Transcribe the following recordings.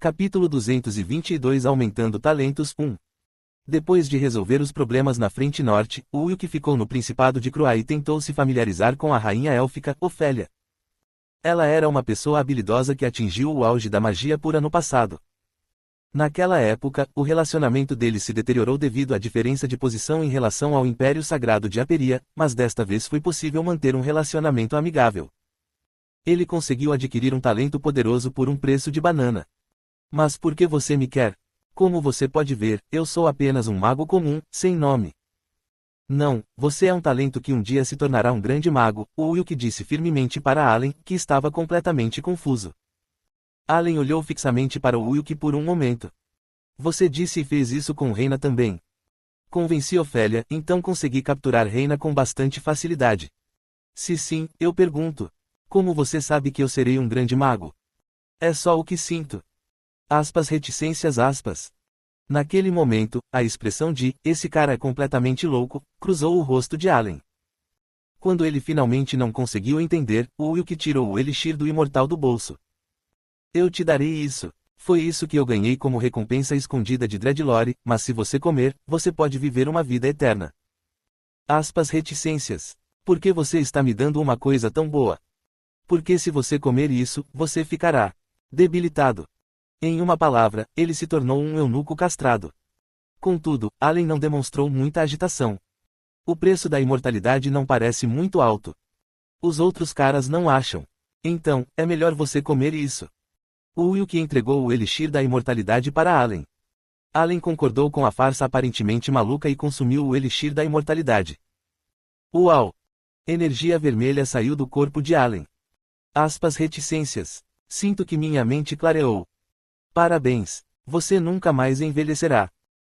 Capítulo 222 Aumentando Talentos 1. Depois de resolver os problemas na frente norte, Ulk ficou no Principado de Croá e tentou se familiarizar com a rainha élfica, Ofélia. Ela era uma pessoa habilidosa que atingiu o auge da magia pura no passado. Naquela época, o relacionamento deles se deteriorou devido à diferença de posição em relação ao Império Sagrado de Aperia, mas desta vez foi possível manter um relacionamento amigável. Ele conseguiu adquirir um talento poderoso por um preço de banana. Mas por que você me quer? Como você pode ver, eu sou apenas um mago comum, sem nome. Não, você é um talento que um dia se tornará um grande mago, Ulk disse firmemente para Allen, que estava completamente confuso. Allen olhou fixamente para Ulk por um momento. Você disse e fez isso com Reina também. Convenci Ofélia, então consegui capturar Reina com bastante facilidade. Se sim, eu pergunto. Como você sabe que eu serei um grande mago? É só o que sinto. Aspas reticências aspas. Naquele momento, a expressão de, esse cara é completamente louco, cruzou o rosto de Allen. Quando ele finalmente não conseguiu entender, Ulk tirou o elixir do imortal do bolso. Eu te darei isso. Foi isso que eu ganhei como recompensa escondida de Dreadlore, mas se você comer, você pode viver uma vida eterna. Aspas reticências. Por que você está me dando uma coisa tão boa? Porque se você comer isso, você ficará debilitado. Em uma palavra, ele se tornou um eunuco castrado. Contudo, Allen não demonstrou muita agitação. O preço da imortalidade não parece muito alto. Os outros caras não acham. Então, é melhor você comer isso. Ulk entregou o elixir da imortalidade para Allen. Allen concordou com a farsa aparentemente maluca e consumiu o elixir da imortalidade. Uau! Energia vermelha saiu do corpo de Allen. Aspas reticências. Sinto que minha mente clareou. Parabéns, você nunca mais envelhecerá.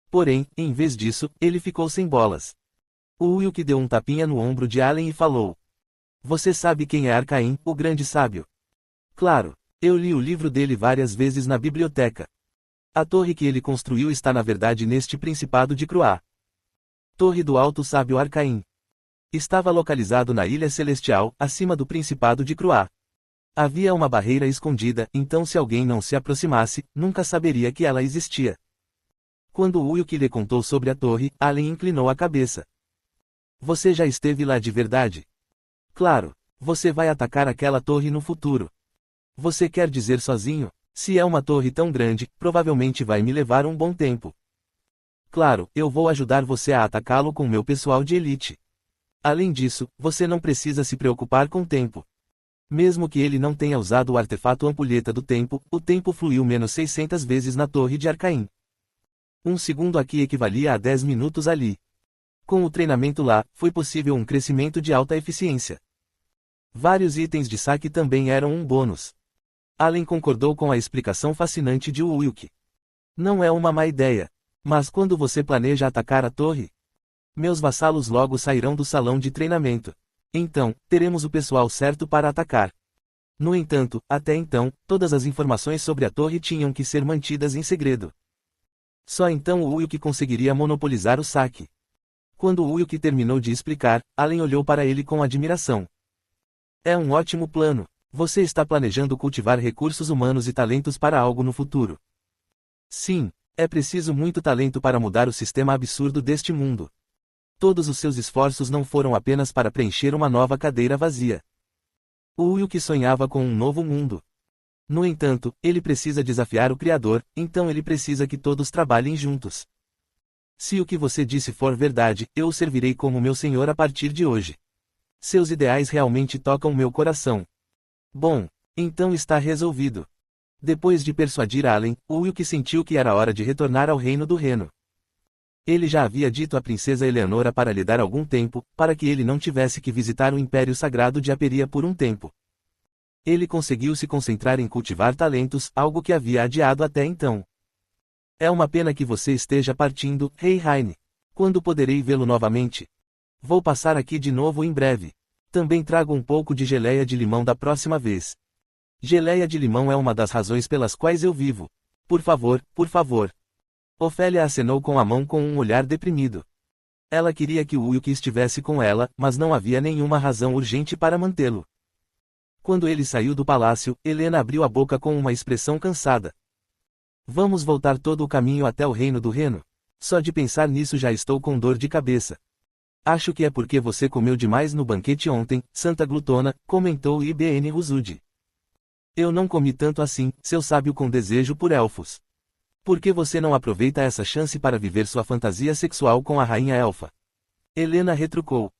Porém, em vez disso, ele ficou sem bolas. Ulk deu um tapinha no ombro de Allen e falou. Você sabe quem é Arcaim, o grande sábio? Claro, eu li o livro dele várias vezes na biblioteca. A torre que ele construiu está na verdade neste Principado de Croá. Torre do Alto Sábio Arcaim. Estava localizado na Ilha Celestial, acima do Principado de Croá. Havia uma barreira escondida, então se alguém não se aproximasse, nunca saberia que ela existia. Quando Ulk lhe contou sobre a torre, Allen inclinou a cabeça. Você já esteve lá de verdade? Claro, você vai atacar aquela torre no futuro. Você quer dizer sozinho? Se é uma torre tão grande, provavelmente vai me levar um bom tempo. Claro, eu vou ajudar você a atacá-lo com meu pessoal de elite. Além disso, você não precisa se preocupar com o tempo. Mesmo que ele não tenha usado o artefato Ampulheta do Tempo, o tempo fluiu menos 600 vezes na torre de Arcaim. Um segundo aqui equivalia a 10 minutos ali. Com o treinamento lá, foi possível um crescimento de alta eficiência. Vários itens de saque também eram um bônus. Allen concordou com a explicação fascinante de Ulk. Não é uma má ideia. Mas quando você planeja atacar a torre? Meus vassalos logo sairão do salão de treinamento. Então, teremos o pessoal certo para atacar. No entanto, até então, todas as informações sobre a torre tinham que ser mantidas em segredo. Só então Ulk conseguiria monopolizar o saque. Quando Ulk terminou de explicar, Allen olhou para ele com admiração. É um ótimo plano. Você está planejando cultivar recursos humanos e talentos para algo no futuro. Sim, é preciso muito talento para mudar o sistema absurdo deste mundo. Todos os seus esforços não foram apenas para preencher uma nova cadeira vazia. Ulk sonhava com um novo mundo. No entanto, ele precisa desafiar o Criador, então ele precisa que todos trabalhem juntos. Se o que você disse for verdade, eu o servirei como meu senhor a partir de hoje. Seus ideais realmente tocam meu coração. Bom, então está resolvido. Depois de persuadir Allen, Ulk sentiu que era hora de retornar ao Reino do Reno. Ele já havia dito à princesa Eleanora para lhe dar algum tempo, para que ele não tivesse que visitar o Império Sagrado de Aperia por um tempo. Ele conseguiu se concentrar em cultivar talentos, algo que havia adiado até então. É uma pena que você esteja partindo, Rei Raine. Quando poderei vê-lo novamente? Vou passar aqui de novo em breve. Também trago um pouco de geleia de limão da próxima vez. Geleia de limão é uma das razões pelas quais eu vivo. Por favor, por favor. Ofélia acenou com a mão com um olhar deprimido. Ela queria que Ulk estivesse com ela, mas não havia nenhuma razão urgente para mantê-lo. Quando ele saiu do palácio, Helena abriu a boca com uma expressão cansada. Vamos voltar todo o caminho até o reino do Reno? Só de pensar nisso já estou com dor de cabeça. Acho que é porque você comeu demais no banquete ontem, Santa Glutona, comentou Ibn Ruzud. Eu não comi tanto assim, seu sábio com desejo por elfos. Por que você não aproveita essa chance para viver sua fantasia sexual com a rainha elfa? Helena retrucou.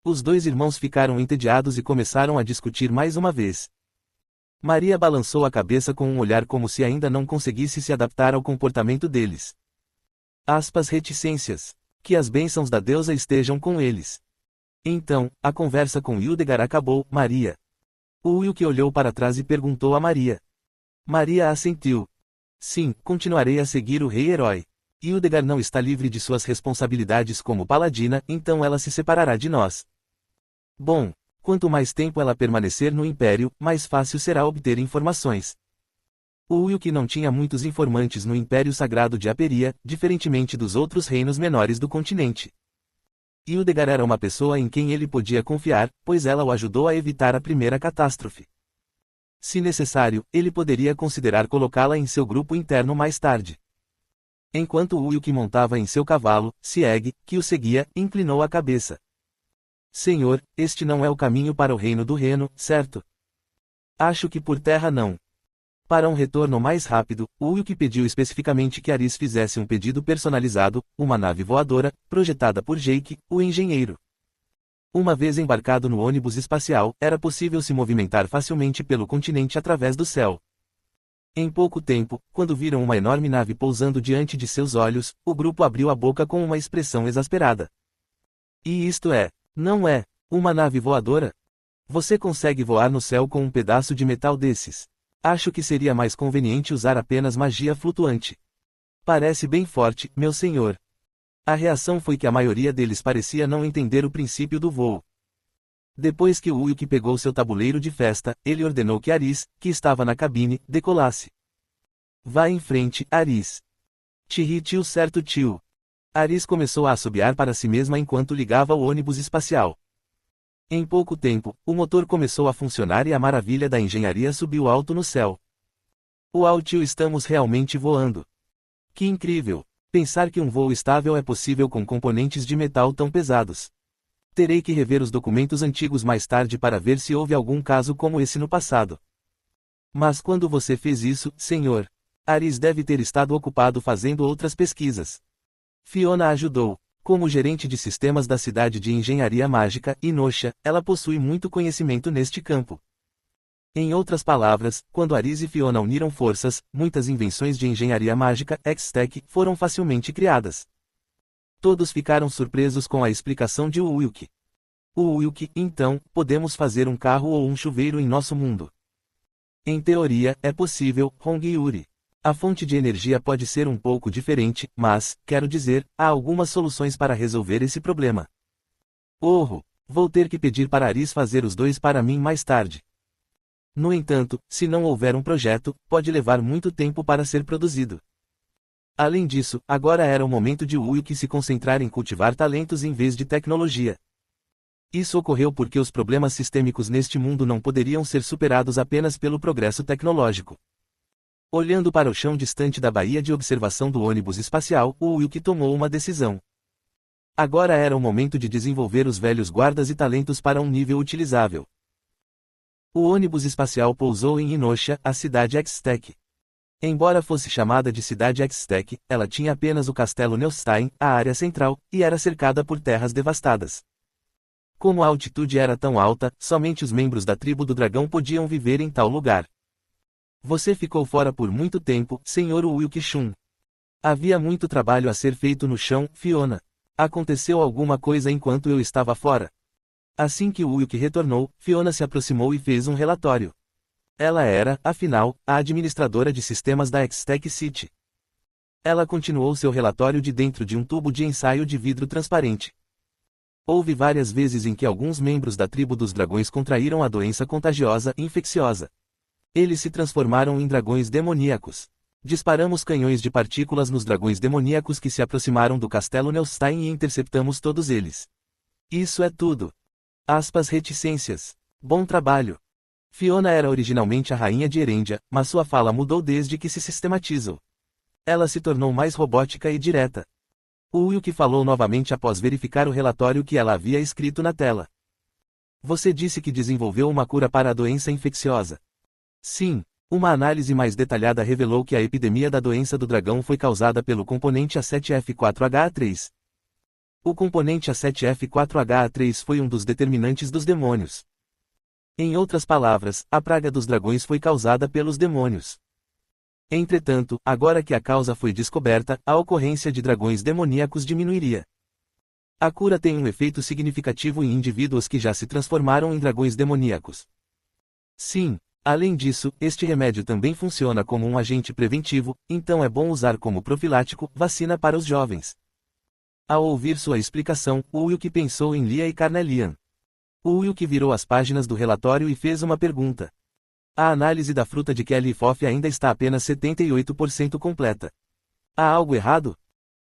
Os dois irmãos ficaram entediados e começaram a discutir mais uma vez. Maria balançou a cabeça com um olhar como se ainda não conseguisse se adaptar ao comportamento deles. Reticências. Que as bênçãos da deusa estejam com eles. Então, a conversa com Hildegard acabou. Maria. O Wilk olhou para trás e perguntou a Maria. Maria assentiu. Sim, continuarei a seguir o rei-herói. Hildegard não está livre de suas responsabilidades como paladina, então ela se separará de nós. Bom, quanto mais tempo ela permanecer no Império, mais fácil será obter informações. O Wilk não tinha muitos informantes no Império Sagrado de Aperia, diferentemente dos outros reinos menores do continente. Hildegard era uma pessoa em quem ele podia confiar, pois ela o ajudou a evitar a primeira catástrofe. Se necessário, ele poderia considerar colocá-la em seu grupo interno mais tarde. Enquanto o Wilk montava em seu cavalo, Sieg, que o seguia, inclinou a cabeça. Senhor, este não é o caminho para o reino do Reno, certo? Acho que por terra não. Para um retorno mais rápido, o Wilk pediu especificamente que Aris fizesse um pedido personalizado, uma nave voadora, projetada por Jake, o engenheiro. Uma vez embarcado no ônibus espacial, era possível se movimentar facilmente pelo continente através do céu. Em pouco tempo, quando viram uma enorme nave pousando diante de seus olhos, o grupo abriu a boca com uma expressão exasperada. E isto é, não é, uma nave voadora? Você consegue voar no céu com um pedaço de metal desses? Acho que seria mais conveniente usar apenas magia flutuante. Parece bem forte, meu senhor. A reação foi que a maioria deles parecia não entender o princípio do voo. Depois que o Wilk pegou seu tabuleiro de festa, ele ordenou que Aris, que estava na cabine, decolasse. Vá em frente, Aris. Tiri tio certo tio. Aris começou a assobiar para si mesma enquanto ligava o ônibus espacial. Em pouco tempo, o motor começou a funcionar e a maravilha da engenharia subiu alto no céu. Uau tio, estamos realmente voando. Que incrível! Pensar que um voo estável é possível com componentes de metal tão pesados. Terei que rever os documentos antigos mais tarde para ver se houve algum caso como esse no passado. Mas quando você fez isso, senhor? Aris deve ter estado ocupado fazendo outras pesquisas. Fiona ajudou. Como gerente de sistemas da cidade de engenharia mágica, Inosha, ela possui muito conhecimento neste campo. Em outras palavras, quando Aris e Fiona uniram forças, muitas invenções de engenharia mágica, X-Tech, foram facilmente criadas. Todos ficaram surpresos com a explicação de Wilk. Wilk, então, podemos fazer um carro ou um chuveiro em nosso mundo. Em teoria, é possível, Hong Yuri. A fonte de energia pode ser um pouco diferente, mas, quero dizer, há algumas soluções para resolver esse problema. Vou ter que pedir para Aris fazer os dois para mim mais tarde. No entanto, se não houver um projeto, pode levar muito tempo para ser produzido. Além disso, agora era o momento de Wilk se concentrar em cultivar talentos em vez de tecnologia. Isso ocorreu porque os problemas sistêmicos neste mundo não poderiam ser superados apenas pelo progresso tecnológico. Olhando para o chão distante da baía de observação do ônibus espacial, o Wilk tomou uma decisão. Agora era o momento de desenvolver os velhos guardas e talentos para um nível utilizável. O ônibus espacial pousou em Inosha, a cidade X-Tech. Embora fosse chamada de cidade X-Tech, ela tinha apenas o castelo Neustein, a área central, e era cercada por terras devastadas. Como a altitude era tão alta, somente os membros da tribo do dragão podiam viver em tal lugar. Você ficou fora por muito tempo, Sr. Wilk Shun. Havia muito trabalho a ser feito no chão, Fiona. Aconteceu alguma coisa enquanto eu estava fora? Assim que Wilk retornou, Fiona se aproximou e fez um relatório. Ela era, afinal, a administradora de sistemas da X-Tech City. Ela continuou seu relatório de dentro de um tubo de ensaio de vidro transparente. Houve várias vezes em que alguns membros da tribo dos dragões contraíram a doença contagiosa e infecciosa. Eles se transformaram em dragões demoníacos. Disparamos canhões de partículas nos dragões demoníacos que se aproximaram do castelo Neustein e interceptamos todos eles. Isso é tudo. Reticências. Bom trabalho. Fiona era originalmente a rainha de Erendia, mas sua fala mudou desde que se sistematizou. Ela se tornou mais robótica e direta. O Wilk falou novamente após verificar o relatório que ela havia escrito na tela. Você disse que desenvolveu uma cura para a doença infecciosa. Sim, uma análise mais detalhada revelou que a epidemia da doença do dragão foi causada pelo componente A7F4HA3. O componente A7F4HA3 foi um dos determinantes dos demônios. Em outras palavras, a praga dos dragões foi causada pelos demônios. Entretanto, agora que a causa foi descoberta, a ocorrência de dragões demoníacos diminuiria. A cura tem um efeito significativo em indivíduos que já se transformaram em dragões demoníacos. Sim, além disso, este remédio também funciona como um agente preventivo, então é bom usar como profilático, vacina para os jovens. Ao ouvir sua explicação, o Wilk pensou em Lia e Carnelian. O Wilk virou as páginas do relatório e fez uma pergunta. A análise da fruta de Kelly Foff ainda está apenas 78% completa. Há algo errado?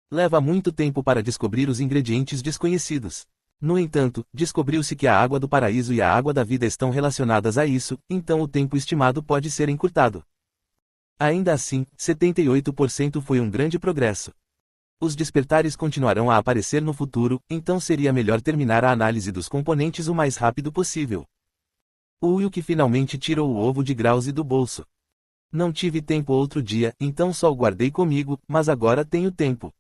Leva muito tempo para descobrir os ingredientes desconhecidos. No entanto, descobriu-se que a água do paraíso e a água da vida estão relacionadas a isso, então o tempo estimado pode ser encurtado. Ainda assim, 78% foi um grande progresso. Os despertares continuarão a aparecer no futuro, então seria melhor terminar a análise dos componentes o mais rápido possível. O Wilk finalmente tirou o ovo de Grause do bolso. Não tive tempo outro dia, então só o guardei comigo, mas agora tenho tempo.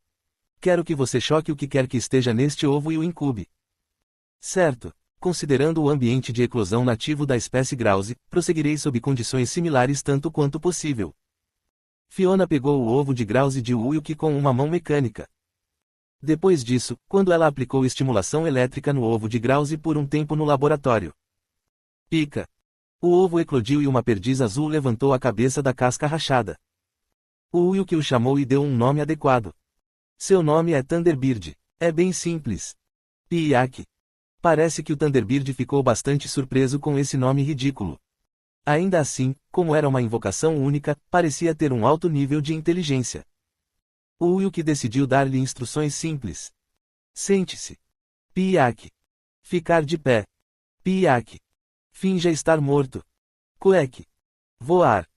Quero que você choque o que quer que esteja neste ovo e o incube. Certo. Considerando o ambiente de eclosão nativo da espécie Grause, prosseguirei sob condições similares tanto quanto possível. Fiona pegou o ovo de Grause de Wilk com uma mão mecânica. Depois disso, quando ela aplicou estimulação elétrica no ovo de Grause por um tempo no laboratório. Pica. O ovo eclodiu e uma perdiz azul levantou a cabeça da casca rachada. O Wilk o chamou e deu um nome adequado. Seu nome é Thunderbird. É bem simples. Piak. Parece que o Thunderbird ficou bastante surpreso com esse nome ridículo. Ainda assim, como era uma invocação única, parecia ter um alto nível de inteligência. O Wilk decidiu dar-lhe instruções simples. Sente-se. Piak. Ficar de pé. Piak. Finja estar morto. Cueque. Voar.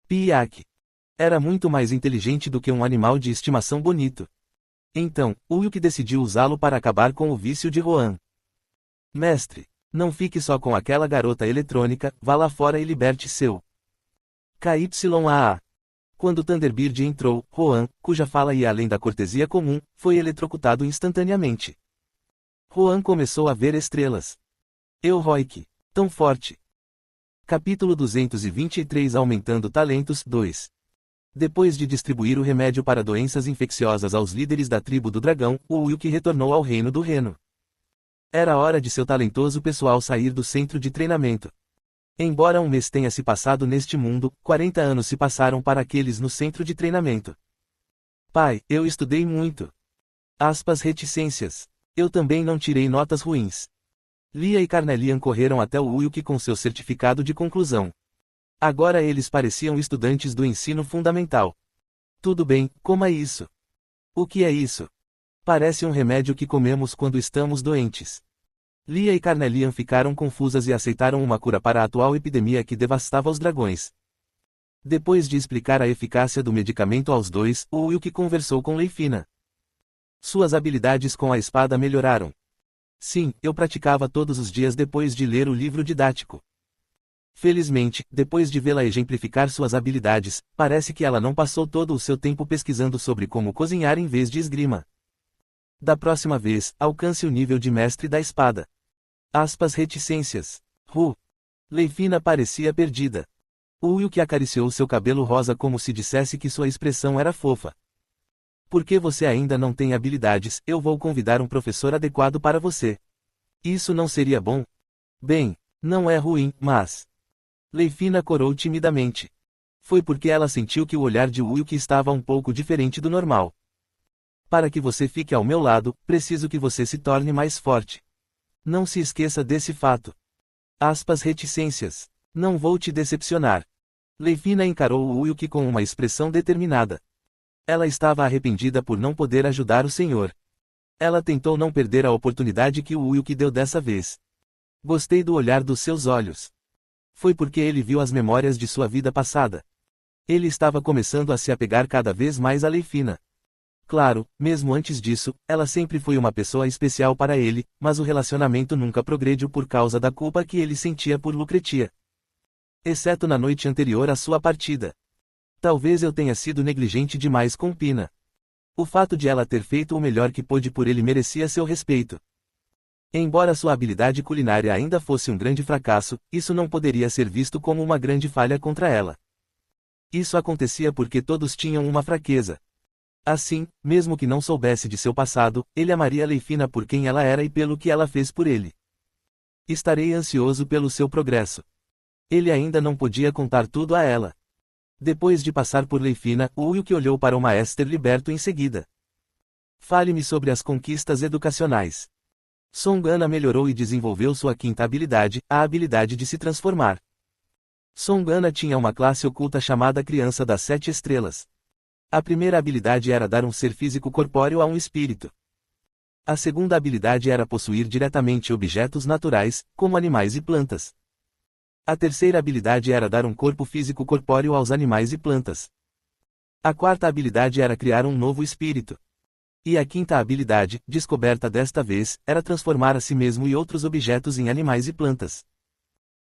Piak. Era muito mais inteligente do que um animal de estimação bonito. Então, o Wilk decidiu usá-lo para acabar com o vício de Rohan. Mestre, não fique só com aquela garota eletrônica, vá lá fora e liberte seu KYAA. Quando Thunderbird entrou, Rohan, cuja fala ia além da cortesia comum, foi eletrocutado instantaneamente. Rohan começou a ver estrelas. Elroik. Tão forte. Capítulo 223 Aumentando Talentos 2. Depois de distribuir o remédio para doenças infecciosas aos líderes da tribo do dragão, o Wilk retornou ao reino do Reno. Era hora de seu talentoso pessoal sair do centro de treinamento. Embora um mês tenha se passado neste mundo, 40 anos se passaram para aqueles no centro de treinamento. Pai, eu estudei muito. Reticências. Eu também não tirei notas ruins. Lia e Carnelian correram até o Wilk com seu certificado de conclusão. Agora eles pareciam estudantes do ensino fundamental. Tudo bem, coma isso. O que é isso? Parece um remédio que comemos quando estamos doentes. Lia e Carnelian ficaram confusas e aceitaram uma cura para a atual epidemia que devastava os dragões. Depois de explicar a eficácia do medicamento aos dois, o Wilk conversou com Leifina. Suas habilidades com a espada melhoraram. Sim, eu praticava todos os dias depois de ler o livro didático. Felizmente, depois de vê-la exemplificar suas habilidades, parece que ela não passou todo o seu tempo pesquisando sobre como cozinhar em vez de esgrima. Da próxima vez, alcance o nível de mestre da espada. Reticências. Leifina parecia perdida. O Wilk acariciou seu cabelo rosa como se dissesse que sua expressão era fofa. Porque você ainda não tem habilidades, eu vou convidar um professor adequado para você. Isso não seria bom? Bem, não é ruim, mas... Leifina corou timidamente. Foi porque ela sentiu que o olhar de Wilk estava um pouco diferente do normal. Para que você fique ao meu lado, preciso que você se torne mais forte. Não se esqueça desse fato. Reticências. Não vou te decepcionar. Leifina encarou o Wilk com uma expressão determinada. Ela estava arrependida por não poder ajudar o senhor. Ela tentou não perder a oportunidade que o Wilk deu dessa vez. Gostei do olhar dos seus olhos. Foi porque ele viu as memórias de sua vida passada. Ele estava começando a se apegar cada vez mais a Leifina. Claro, mesmo antes disso, ela sempre foi uma pessoa especial para ele, mas o relacionamento nunca progrediu por causa da culpa que ele sentia por Lucretia. Exceto na noite anterior à sua partida. Talvez eu tenha sido negligente demais com Pina. O fato de ela ter feito o melhor que pôde por ele merecia seu respeito. Embora sua habilidade culinária ainda fosse um grande fracasso, isso não poderia ser visto como uma grande falha contra ela. Isso acontecia porque todos tinham uma fraqueza. Assim, mesmo que não soubesse de seu passado, ele amaria Leifina por quem ela era e pelo que ela fez por ele. Estarei ansioso pelo seu progresso. Ele ainda não podia contar tudo a ela. Depois de passar por Leifina, Ulk olhou para o Maester Liberto em seguida. Fale-me sobre as conquistas educacionais. Songana melhorou e desenvolveu sua quinta habilidade, a habilidade de se transformar. Songana tinha uma classe oculta chamada Criança das Sete Estrelas. A primeira habilidade era dar um ser físico corpóreo a um espírito. A segunda habilidade era possuir diretamente objetos naturais, como animais e plantas. A terceira habilidade era dar um corpo físico corpóreo aos animais e plantas. A quarta habilidade era criar um novo espírito. E a quinta habilidade, descoberta desta vez, era transformar a si mesmo e outros objetos em animais e plantas.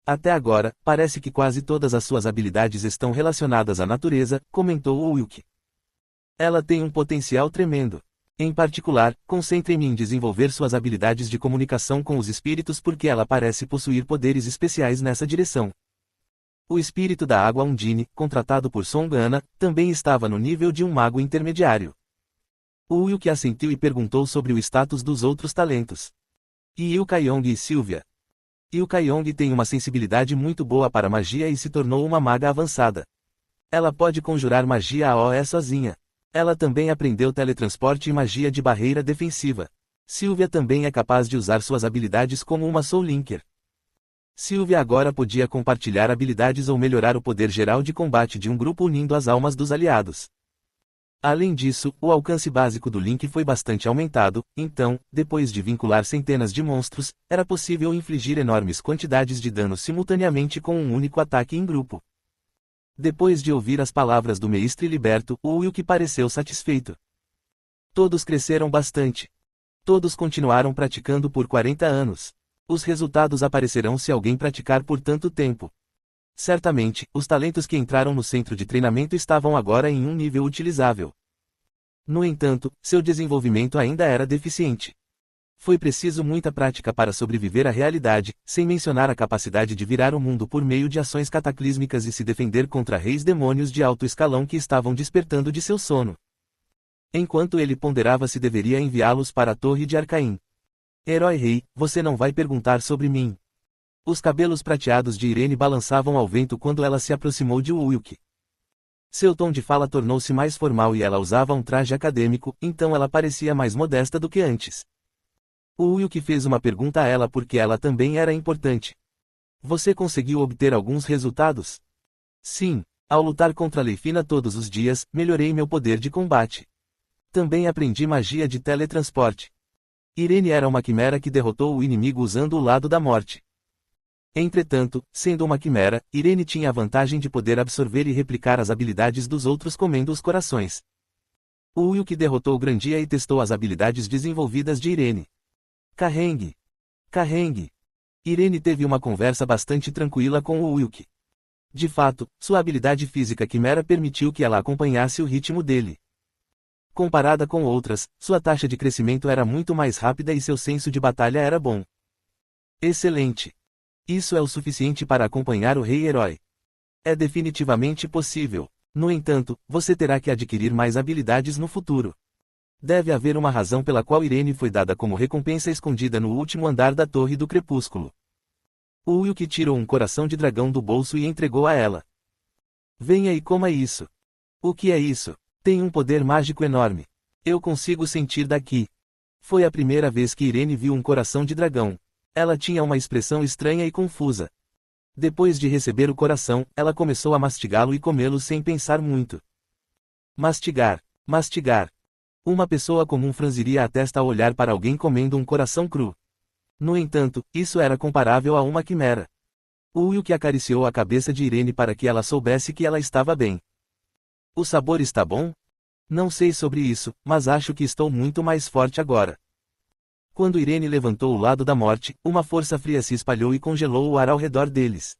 Até agora, parece que quase todas as suas habilidades estão relacionadas à natureza, comentou Ulk. Ela tem um potencial tremendo. Em particular, concentre-me em desenvolver suas habilidades de comunicação com os espíritos porque ela parece possuir poderes especiais nessa direção. O espírito da água Undine, contratado por Songana, também estava no nível de um mago intermediário. Ulk assentiu e perguntou sobre o status dos outros talentos. E Ilkayong e Sylvia? Ilkayong tem uma sensibilidade muito boa para magia e se tornou uma maga avançada. Ela pode conjurar magia AOE sozinha. Ela também aprendeu teletransporte e magia de barreira defensiva. Sylvia também é capaz de usar suas habilidades como uma Soul Linker. Sylvia agora podia compartilhar habilidades ou melhorar o poder geral de combate de um grupo unindo as almas dos aliados. Além disso, o alcance básico do Link foi bastante aumentado, então, depois de vincular centenas de monstros, era possível infligir enormes quantidades de dano simultaneamente com um único ataque em grupo. Depois de ouvir as palavras do Mestre Liberto, Ulk pareceu satisfeito. Todos cresceram bastante. Todos continuaram praticando por 40 anos. Os resultados aparecerão se alguém praticar por tanto tempo. Certamente, os talentos que entraram no centro de treinamento estavam agora em um nível utilizável. No entanto, seu desenvolvimento ainda era deficiente. Foi preciso muita prática para sobreviver à realidade, sem mencionar a capacidade de virar o mundo por meio de ações cataclísmicas e se defender contra reis demônios de alto escalão que estavam despertando de seu sono. Enquanto ele ponderava se deveria enviá-los para a Torre de Arcaim. Herói Rei, você não vai perguntar sobre mim. Os cabelos prateados de Irene balançavam ao vento quando ela se aproximou de Ulk. Seu tom de fala tornou-se mais formal e ela usava um traje acadêmico, então ela parecia mais modesta do que antes. Ulk fez uma pergunta a ela porque ela também era importante. Você conseguiu obter alguns resultados? Sim, ao lutar contra Leifina todos os dias, melhorei meu poder de combate. Também aprendi magia de teletransporte. Irene era uma quimera que derrotou o inimigo usando o lado da morte. Entretanto, sendo uma quimera, Irene tinha a vantagem de poder absorver e replicar as habilidades dos outros comendo os corações. Ulk derrotou Grandia e testou as habilidades desenvolvidas de Irene. Carregue. Carregue. Irene teve uma conversa bastante tranquila com o Ulk. De fato, sua habilidade física quimera permitiu que ela acompanhasse o ritmo dele. Comparada com outras, sua taxa de crescimento era muito mais rápida e seu senso de batalha era bom. Excelente. Isso é o suficiente para acompanhar o Rei-Herói. É definitivamente possível. No entanto, você terá que adquirir mais habilidades no futuro. Deve haver uma razão pela qual Irene foi dada como recompensa escondida no último andar da Torre do Crepúsculo. Ulk tirou um coração de dragão do bolso e entregou a ela. Venha e coma isso. O que é isso? Tem um poder mágico enorme. Eu consigo sentir daqui. Foi a primeira vez que Irene viu um coração de dragão. Ela tinha uma expressão estranha e confusa. Depois de receber o coração, ela começou a mastigá-lo e comê-lo sem pensar muito. Mastigar. Mastigar. Uma pessoa comum franziria a testa ao olhar para alguém comendo um coração cru. No entanto, isso era comparável a uma quimera. Ulk acariciou a cabeça de Irene para que ela soubesse que ela estava bem. O sabor está bom? Não sei sobre isso, mas acho que estou muito mais forte agora. Quando Irene levantou o lado da morte, uma força fria se espalhou e congelou o ar ao redor deles.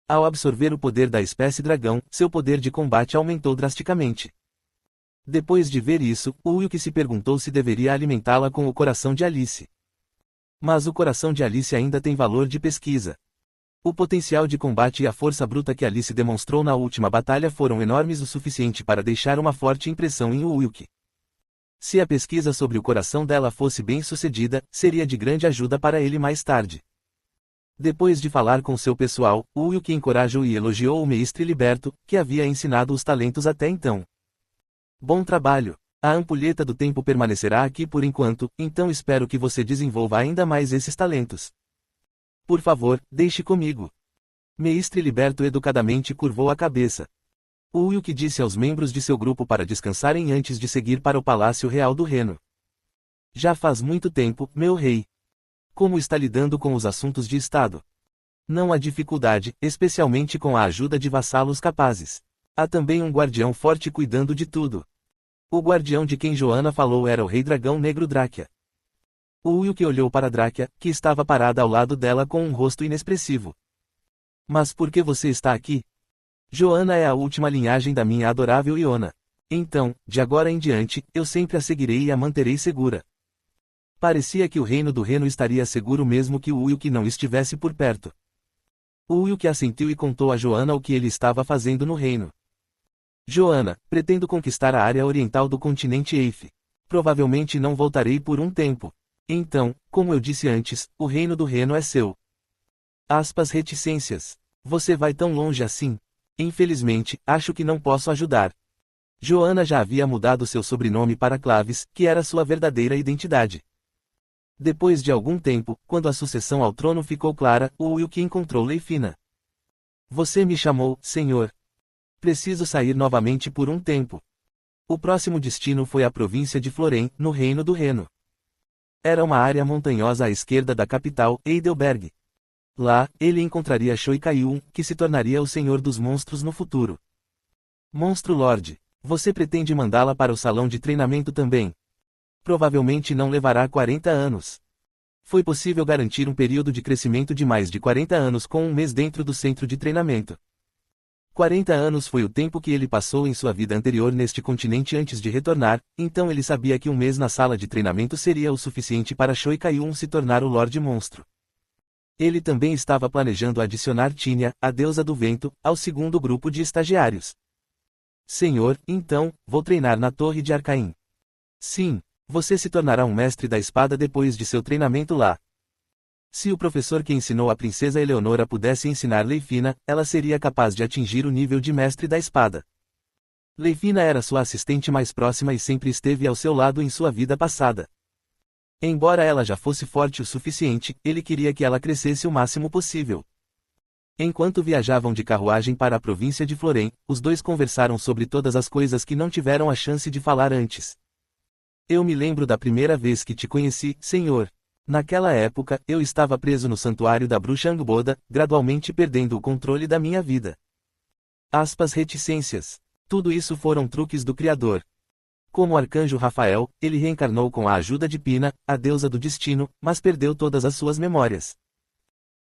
Ao absorver o poder da espécie dragão, seu poder de combate aumentou drasticamente. Depois de ver isso, o Wilk se perguntou se deveria alimentá-la com o coração de Alice. Mas o coração de Alice ainda tem valor de pesquisa. O potencial de combate e a força bruta que Alice demonstrou na última batalha foram enormes o suficiente para deixar uma forte impressão em Wilk. Se a pesquisa sobre o coração dela fosse bem sucedida, seria de grande ajuda para ele mais tarde. Depois de falar com seu pessoal, Wilk encorajou e elogiou o Mestre Liberto, que havia ensinado os talentos até então. Bom trabalho! A ampulheta do tempo permanecerá aqui por enquanto, então espero que você desenvolva ainda mais esses talentos. Por favor, deixe comigo. Mestre Liberto educadamente curvou a cabeça. Wilk disse aos membros de seu grupo para descansarem antes de seguir para o Palácio Real do Reno. Já faz muito tempo, meu rei. Como está lidando com os assuntos de Estado? Não há dificuldade, especialmente com a ajuda de vassalos capazes. Há também um guardião forte cuidando de tudo. O guardião de quem Joanna falou era o Rei Dragão Negro Dráquia. Wilk olhou para Dráquia, que estava parada ao lado dela com um rosto inexpressivo. Mas por que você está aqui? Joanna é a última linhagem da minha adorável Iona. Então, de agora em diante, eu sempre a seguirei e a manterei segura. Parecia que o reino do Reno estaria seguro mesmo que o Wilk não estivesse por perto. Wilk assentiu e contou a Joanna o que ele estava fazendo no reino. Joanna, pretendo conquistar a área oriental do continente Eife. Provavelmente não voltarei por um tempo. Então, como eu disse antes, o reino do Reno é seu. Aspas reticências. Você vai tão longe assim? Infelizmente, acho que não posso ajudar. Joanna já havia mudado seu sobrenome para Claves, que era sua verdadeira identidade. Depois de algum tempo, quando a sucessão ao trono ficou clara, o Wilk encontrou Leifina. Você me chamou, senhor. Preciso sair novamente por um tempo. O próximo destino foi a província de Florem, no Reino do Reno. Era uma área montanhosa à esquerda da capital, Heidelberg. Lá, ele encontraria Shoi Kaiun, que se tornaria o Senhor dos Monstros no futuro. Monstro Lorde, você pretende mandá-la para o salão de treinamento também? Provavelmente não levará 40 anos. Foi possível garantir um período de crescimento de mais de 40 anos com um mês dentro do centro de treinamento. 40 anos foi o tempo que ele passou em sua vida anterior neste continente antes de retornar, então ele sabia que um mês na sala de treinamento seria o suficiente para Shoi Kaiun se tornar o Lorde Monstro. Ele também estava planejando adicionar Tínia, a deusa do vento, ao segundo grupo de estagiários. Senhor, então, vou treinar na Torre de Arcaim. Sim, você se tornará um mestre da espada depois de seu treinamento lá. Se o professor que ensinou a princesa Eleonora pudesse ensinar Leifina, ela seria capaz de atingir o nível de mestre da espada. Leifina era sua assistente mais próxima e sempre esteve ao seu lado em sua vida passada. Embora ela já fosse forte o suficiente, ele queria que ela crescesse o máximo possível. Enquanto viajavam de carruagem para a província de Florem, os dois conversaram sobre todas as coisas que não tiveram a chance de falar antes. Eu me lembro da primeira vez que te conheci, senhor. Naquela época, eu estava preso no santuário da bruxa Angboda, gradualmente perdendo o controle da minha vida. Aspas reticências. Tudo isso foram truques do Criador. Como o arcanjo Rafael, ele reencarnou com a ajuda de Pina, a deusa do destino, mas perdeu todas as suas memórias.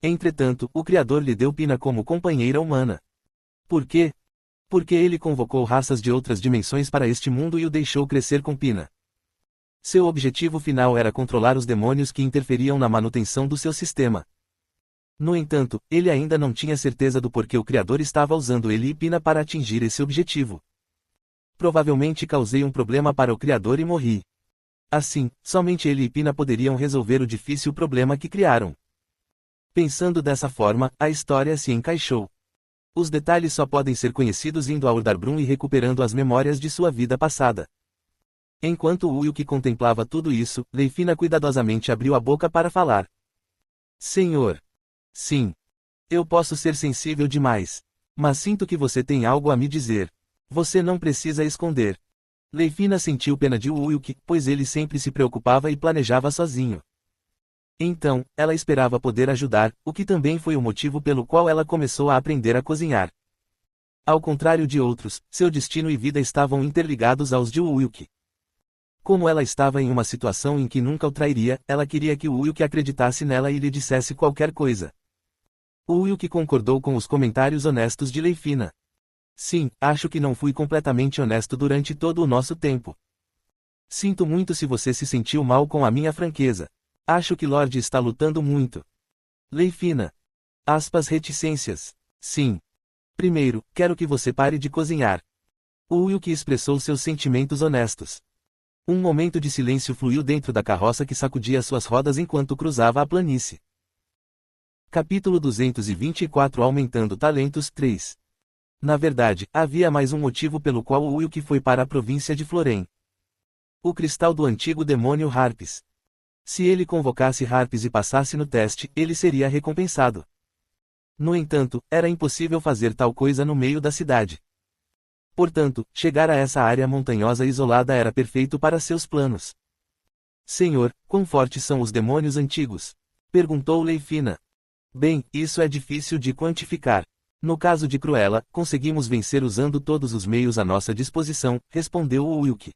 Entretanto, o Criador lhe deu Pina como companheira humana. Por quê? Porque ele convocou raças de outras dimensões para este mundo e o deixou crescer com Pina. Seu objetivo final era controlar os demônios que interferiam na manutenção do seu sistema. No entanto, ele ainda não tinha certeza do porquê o Criador estava usando ele e Pina para atingir esse objetivo. Provavelmente causei um problema para o Criador e morri. Assim, somente ele e Pina poderiam resolver o difícil problema que criaram. Pensando dessa forma, a história se encaixou. Os detalhes só podem ser conhecidos indo a Urdarbrunn e recuperando as memórias de sua vida passada. Enquanto Wilk contemplava tudo isso, Leifina cuidadosamente abriu a boca para falar. Senhor. Sim. Eu posso ser sensível demais. Mas sinto que você tem algo a me dizer. Você não precisa esconder. Leifina sentiu pena de Wilk, pois ele sempre se preocupava e planejava sozinho. Então, ela esperava poder ajudar, o que também foi o motivo pelo qual ela começou a aprender a cozinhar. Ao contrário de outros, seu destino e vida estavam interligados aos de Uyuki. Como ela estava em uma situação em que nunca o trairia, ela queria que Uyuki acreditasse nela e lhe dissesse qualquer coisa. Uyuki concordou com os comentários honestos de Leifina. Sim, acho que não fui completamente honesto durante todo o nosso tempo. Sinto muito se você se sentiu mal com a minha franqueza. Acho que Lorde está lutando muito. Leifina. Reticências. Sim. Primeiro, quero que você pare de cozinhar. Uyuki expressou seus sentimentos honestos. Um momento de silêncio fluiu dentro da carroça que sacudia suas rodas enquanto cruzava a planície. Capítulo 224 Aumentando Talentos 3. Na verdade, havia mais um motivo pelo qual Uyuki foi para a província de Florem. O cristal do antigo demônio Harpis. Se ele convocasse Harpis e passasse no teste, ele seria recompensado. No entanto, era impossível fazer tal coisa no meio da cidade. Portanto, chegar a essa área montanhosa isolada era perfeito para seus planos. Senhor, quão fortes são os demônios antigos? Perguntou Leifina. Bem, isso é difícil de quantificar. No caso de Cruella, conseguimos vencer usando todos os meios à nossa disposição, respondeu Uyuki.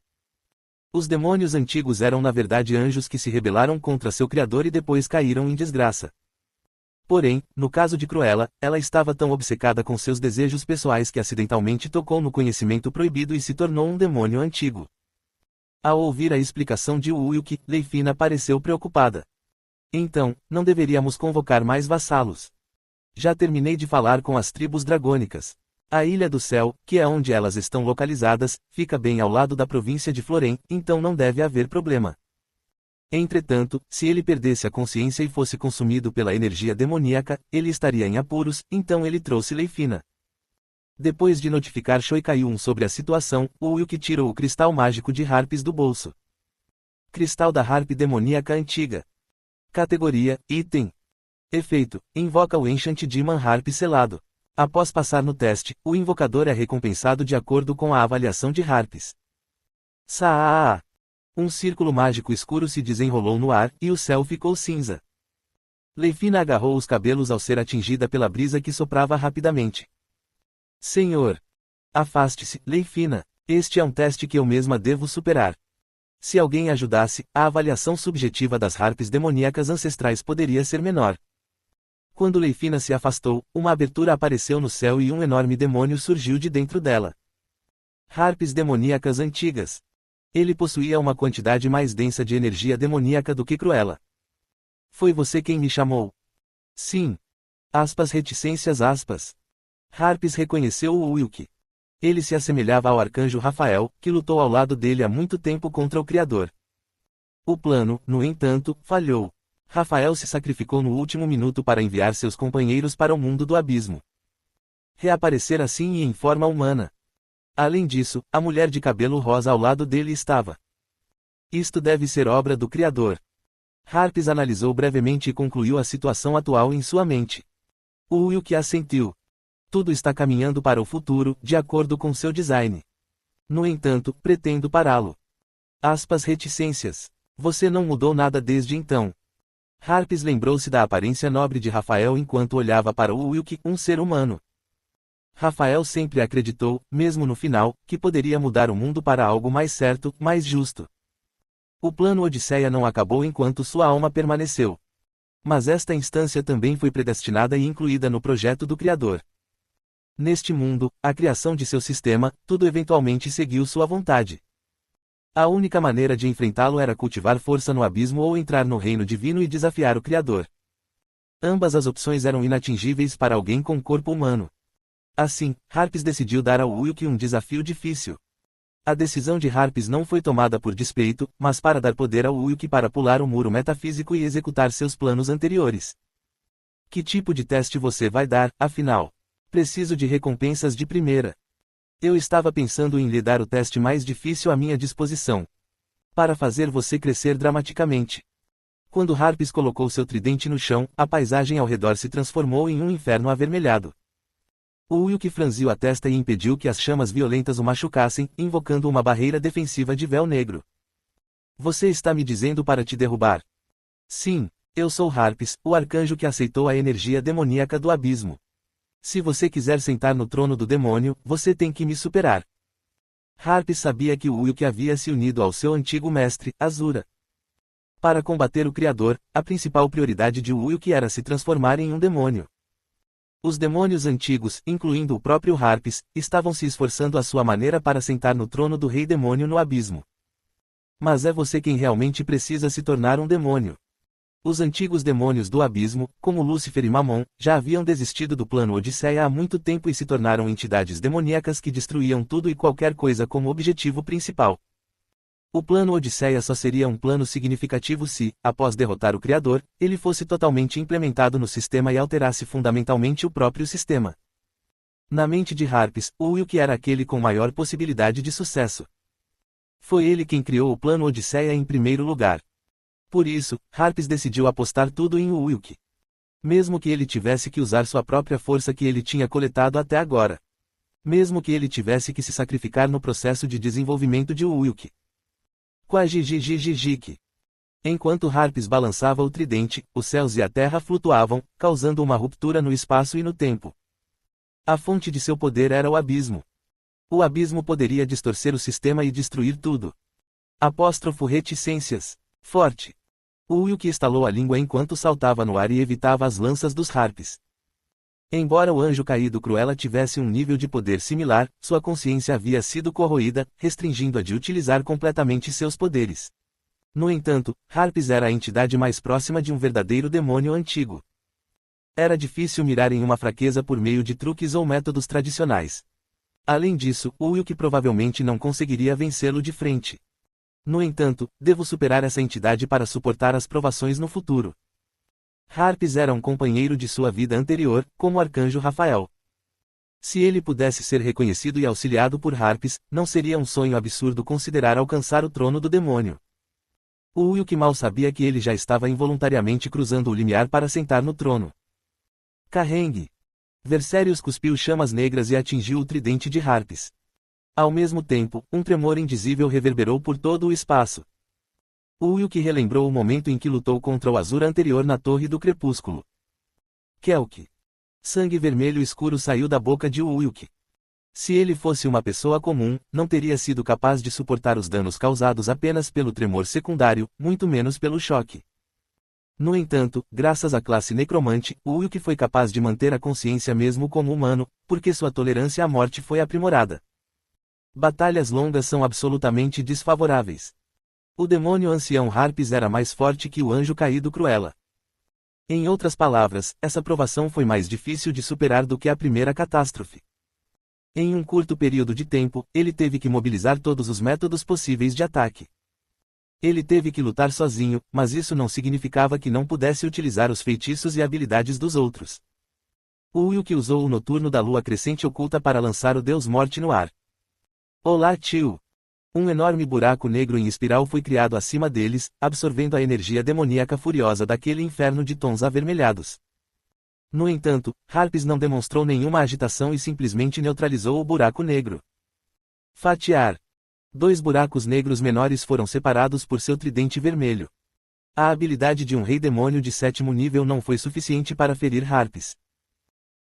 Os demônios antigos eram na verdade anjos que se rebelaram contra seu criador e depois caíram em desgraça. Porém, no caso de Cruella, ela estava tão obcecada com seus desejos pessoais que acidentalmente tocou no conhecimento proibido e se tornou um demônio antigo. Ao ouvir a explicação de Uyuki, Leifina pareceu preocupada. Então, não deveríamos convocar mais vassalos. Já terminei de falar com as tribos dragônicas. A Ilha do Céu, que é onde elas estão localizadas, fica bem ao lado da província de Florem, então não deve haver problema. Entretanto, se ele perdesse a consciência e fosse consumido pela energia demoníaca, ele estaria em apuros, então ele trouxe Leifina. Depois de notificar Shoikaiyun sobre a situação, Uyuki tirou o cristal mágico de Harpis do bolso. Cristal da Harpe demoníaca antiga. Categoria, item. Efeito, invoca o Ancient Demon Harp selado. Após passar no teste, o invocador é recompensado de acordo com a avaliação de Harpis. Saa! Um círculo mágico escuro se desenrolou no ar, e o céu ficou cinza. Leifina agarrou os cabelos ao ser atingida pela brisa que soprava rapidamente. Senhor! Afaste-se, Leifina. Este é um teste que eu mesma devo superar. Se alguém ajudasse, a avaliação subjetiva das harpes demoníacas ancestrais poderia ser menor. Quando Leifina se afastou, uma abertura apareceu no céu e um enorme demônio surgiu de dentro dela. Harpes demoníacas antigas. Ele possuía uma quantidade mais densa de energia demoníaca do que Cruella. Foi você quem me chamou? Sim. Reticências. Harpis reconheceu o Uyuki. Ele se assemelhava ao arcanjo Rafael, que lutou ao lado dele há muito tempo contra o Criador. O plano, no entanto, falhou. Rafael se sacrificou no último minuto para enviar seus companheiros para o mundo do abismo. Reaparecer assim e em forma humana. Além disso, a mulher de cabelo rosa ao lado dele estava. Isto deve ser obra do Criador. Harpis analisou brevemente e concluiu a situação atual em sua mente. O Uyuki assentiu. Tudo está caminhando para o futuro, de acordo com seu design. No entanto, pretendo pará-lo. Reticências. Você não mudou nada desde então. Harpis lembrou-se da aparência nobre de Rafael enquanto olhava para o Uyuki, um ser humano. Rafael sempre acreditou, mesmo no final, que poderia mudar o mundo para algo mais certo, mais justo. O plano Odisseia não acabou enquanto sua alma permaneceu. Mas esta instância também foi predestinada e incluída no projeto do Criador. Neste mundo, a criação de seu sistema, tudo eventualmente seguiu sua vontade. A única maneira de enfrentá-lo era cultivar força no abismo ou entrar no reino divino e desafiar o Criador. Ambas as opções eram inatingíveis para alguém com corpo humano. Assim, Harpis decidiu dar ao Uyuki um desafio difícil. A decisão de Harpis não foi tomada por despeito, mas para dar poder ao Uyuki para pular o muro metafísico e executar seus planos anteriores. Que tipo de teste você vai dar, afinal? Preciso de recompensas de primeira. Eu estava pensando em lhe dar o teste mais difícil à minha disposição. Para fazer você crescer dramaticamente. Quando Harpis colocou seu tridente no chão, a paisagem ao redor se transformou em um inferno avermelhado. O Uyuki franziu a testa e impediu que as chamas violentas o machucassem, invocando uma barreira defensiva de véu negro. Você está me dizendo para te derrubar? Sim, eu sou Harpis, o arcanjo que aceitou a energia demoníaca do abismo. Se você quiser sentar no trono do demônio, você tem que me superar. Harpis sabia que o Ulk havia se unido ao seu antigo mestre, Azura. Para combater o Criador, a principal prioridade de Ulk era se transformar em um demônio. Os demônios antigos, incluindo o próprio Harpis, estavam se esforçando à sua maneira para sentar no trono do Rei Demônio no abismo. Mas é você quem realmente precisa se tornar um demônio. Os antigos demônios do abismo, como Lúcifer e Mamon, já haviam desistido do plano Odisseia há muito tempo e se tornaram entidades demoníacas que destruíam tudo e qualquer coisa como objetivo principal. O plano Odisseia só seria um plano significativo se, após derrotar o Criador, ele fosse totalmente implementado no sistema e alterasse fundamentalmente o próprio sistema. Na mente de Harpis, o Ulk era aquele com maior possibilidade de sucesso. Foi ele quem criou o plano Odisseia em primeiro lugar. Por isso, Harpis decidiu apostar tudo em Ulk. Mesmo que ele tivesse que usar sua própria força que ele tinha coletado até agora. Mesmo que ele tivesse que se sacrificar no processo de desenvolvimento de Ulk. Quajijijijijik. Enquanto Harpis balançava o tridente, os céus e a terra flutuavam, causando uma ruptura no espaço e no tempo. A fonte de seu poder era o abismo. O abismo poderia distorcer o sistema e destruir tudo. Apóstrofo reticências. Forte. O Ulk estalou a língua enquanto saltava no ar e evitava as lanças dos Harpis. Embora o anjo caído Cruella tivesse um nível de poder similar, sua consciência havia sido corroída, restringindo-a de utilizar completamente seus poderes. No entanto, Harpis era a entidade mais próxima de um verdadeiro demônio antigo. Era difícil mirar em uma fraqueza por meio de truques ou métodos tradicionais. Além disso, o Ulk provavelmente não conseguiria vencê-lo de frente. No entanto, devo superar essa entidade para suportar as provações no futuro. Harpis era um companheiro de sua vida anterior, como o arcanjo Rafael. Se ele pudesse ser reconhecido e auxiliado por Harpis, não seria um sonho absurdo considerar alcançar o trono do demônio. O Ulk mal sabia que ele já estava involuntariamente cruzando o limiar para sentar no trono. Carrengue. Versérios cuspiu chamas negras e atingiu o tridente de Harpis. Ao mesmo tempo, um tremor indizível reverberou por todo o espaço. O Ulk relembrou o momento em que lutou contra o Azura anterior na Torre do Crepúsculo. Kelk. Sangue vermelho escuro saiu da boca de Ulk. Se ele fosse uma pessoa comum, não teria sido capaz de suportar os danos causados apenas pelo tremor secundário, muito menos pelo choque. No entanto, graças à classe necromante, o Ulk foi capaz de manter a consciência mesmo como humano, porque sua tolerância à morte foi aprimorada. Batalhas longas são absolutamente desfavoráveis. O demônio ancião Harpis era mais forte que o anjo caído Cruella. Em outras palavras, essa provação foi mais difícil de superar do que a primeira catástrofe. Em um curto período de tempo, ele teve que mobilizar todos os métodos possíveis de ataque. Ele teve que lutar sozinho, mas isso não significava que não pudesse utilizar os feitiços e habilidades dos outros. O Ulk usou o noturno da lua crescente oculta para lançar o Deus Morte no ar. Olá, tio! Um enorme buraco negro em espiral foi criado acima deles, absorvendo a energia demoníaca furiosa daquele inferno de tons avermelhados. No entanto, Harpis não demonstrou nenhuma agitação e simplesmente neutralizou o buraco negro. Fatiar. 2 buracos negros menores foram separados por seu tridente vermelho. A habilidade de um rei demônio de 7º nível não foi suficiente para ferir Harpis.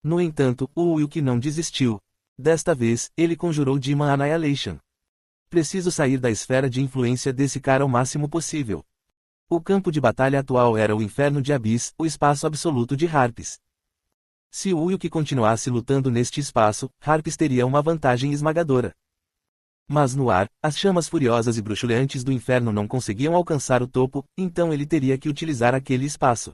No entanto, o Ulk não desistiu. Desta vez, ele conjurou Demon Annihilation. Preciso sair da esfera de influência desse cara o máximo possível. O campo de batalha atual era o inferno de Abyss, o espaço absoluto de Harpis. Se o Ulk continuasse lutando neste espaço, Harpis teria uma vantagem esmagadora. Mas no ar, as chamas furiosas e bruxuleantes do inferno não conseguiam alcançar o topo, então ele teria que utilizar aquele espaço.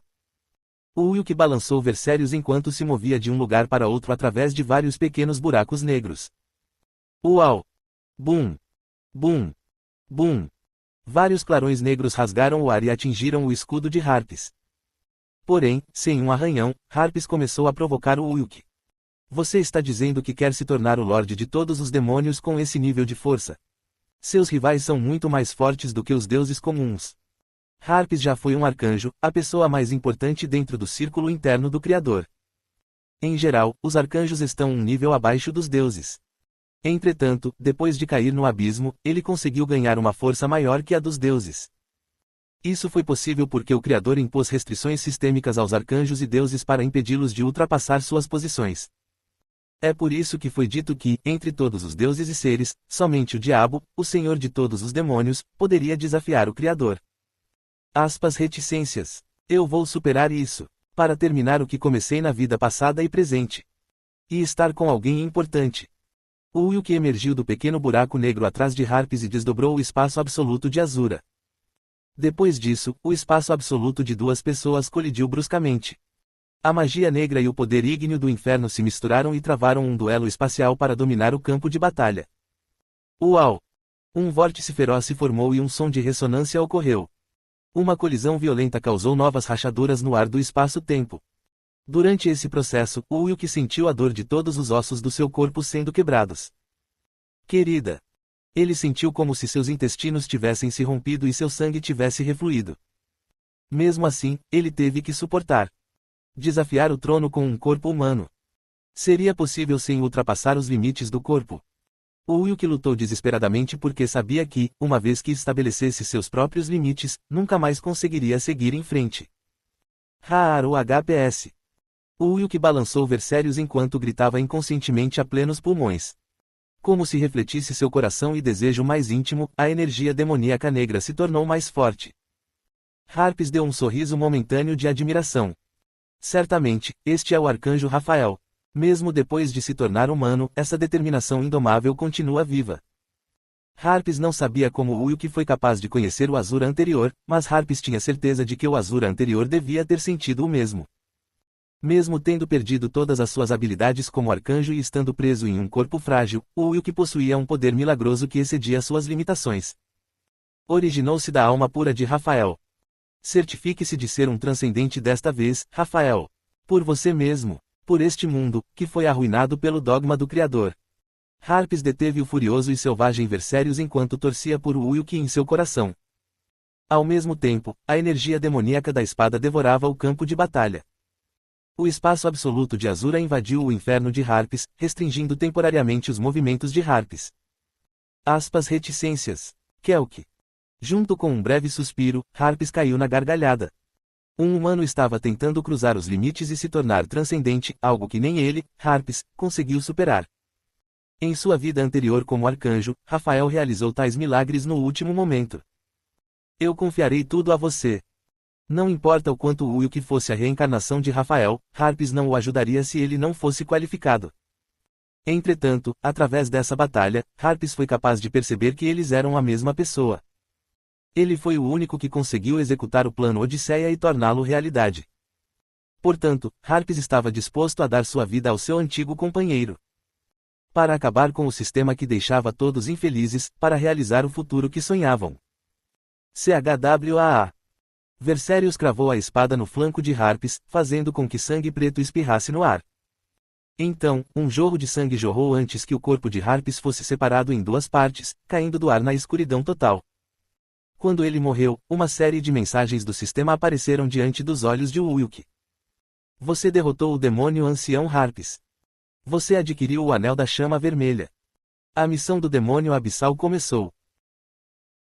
O Ulk balançou Versérios enquanto se movia de um lugar para outro através de vários pequenos buracos negros. Uau! Bum! Bum! Bum! Vários clarões negros rasgaram o ar e atingiram o escudo de Harpis. Porém, sem um arranhão, Harpis começou a provocar o Ulk. Você está dizendo que quer se tornar o Lorde de todos os demônios com esse nível de força? Seus rivais são muito mais fortes do que os deuses comuns. Harpis já foi um arcanjo, a pessoa mais importante dentro do círculo interno do Criador. Em geral, os arcanjos estão um nível abaixo dos deuses. Entretanto, depois de cair no abismo, ele conseguiu ganhar uma força maior que a dos deuses. Isso foi possível porque o Criador impôs restrições sistêmicas aos arcanjos e deuses para impedi-los de ultrapassar suas posições. É por isso que foi dito que, entre todos os deuses e seres, somente o diabo, o senhor de todos os demônios, poderia desafiar o Criador. Reticências. Eu vou superar isso, para terminar o que comecei na vida passada e presente. E estar com alguém importante. O Wilk emergiu do pequeno buraco negro atrás de Harpis e desdobrou o espaço absoluto de Azura. Depois disso, o espaço absoluto de duas pessoas colidiu bruscamente. A magia negra e o poder ígneo do inferno se misturaram e travaram um duelo espacial para dominar o campo de batalha. Uau! Um vórtice feroz se formou e um som de ressonância ocorreu. Uma colisão violenta causou novas rachaduras no ar do espaço-tempo. Durante esse processo, o Wilk sentiu a dor de todos os ossos do seu corpo sendo quebrados. Querida! Ele sentiu como se seus intestinos tivessem se rompido e seu sangue tivesse refluído. Mesmo assim, ele teve que suportar. Desafiar o trono com um corpo humano. Seria possível sem ultrapassar os limites do corpo. O Wilk lutou desesperadamente porque sabia que, uma vez que estabelecesse seus próprios limites, nunca mais conseguiria seguir em frente. O HPS. O Wilk balançou Versérios enquanto gritava inconscientemente a plenos pulmões. Como se refletisse seu coração e desejo mais íntimo, a energia demoníaca negra se tornou mais forte. Harpis deu um sorriso momentâneo de admiração. Certamente, este é o arcanjo Rafael. Mesmo depois de se tornar humano, essa determinação indomável continua viva. Harpis não sabia como o Wilk foi capaz de conhecer o Azura anterior, mas Harpis tinha certeza de que o Azura anterior devia ter sentido o mesmo. Mesmo tendo perdido todas as suas habilidades como arcanjo e estando preso em um corpo frágil, o Wilk possuía um poder milagroso que excedia suas limitações. Originou-se da alma pura de Rafael. Certifique-se de ser um transcendente desta vez, Rafael. Por você mesmo. Por este mundo, que foi arruinado pelo dogma do Criador. Harpis deteve o furioso e selvagem Versérios enquanto torcia por Wilk em seu coração. Ao mesmo tempo, a energia demoníaca da espada devorava o campo de batalha. O espaço absoluto de Azura invadiu o inferno de Harpis, restringindo temporariamente os movimentos de Harpis. Reticências. Kelk. Junto com um breve suspiro, Harpis caiu na gargalhada. Um humano estava tentando cruzar os limites e se tornar transcendente, algo que nem ele, Harpis, conseguiu superar. Em sua vida anterior como arcanjo, Rafael realizou tais milagres no último momento. Eu confiarei tudo a você. Não importa o quanto o Wilk fosse a reencarnação de Rafael, Harpis não o ajudaria se ele não fosse qualificado. Entretanto, através dessa batalha, Harpis foi capaz de perceber que eles eram a mesma pessoa. Ele foi o único que conseguiu executar o plano Odisseia e torná-lo realidade. Portanto, Harpis estava disposto a dar sua vida ao seu antigo companheiro. Para acabar com o sistema que deixava todos infelizes, para realizar o futuro que sonhavam. CHWAA. Versérios cravou a espada no flanco de Harpis, fazendo com que sangue preto espirrasse no ar. Então, um jorro de sangue jorrou antes que o corpo de Harpis fosse separado em duas partes, caindo do ar na escuridão total. Quando ele morreu, uma série de mensagens do sistema apareceram diante dos olhos de Wilk. Você derrotou o demônio ancião Harpis. Você adquiriu o Anel da Chama Vermelha. A missão do demônio abissal começou.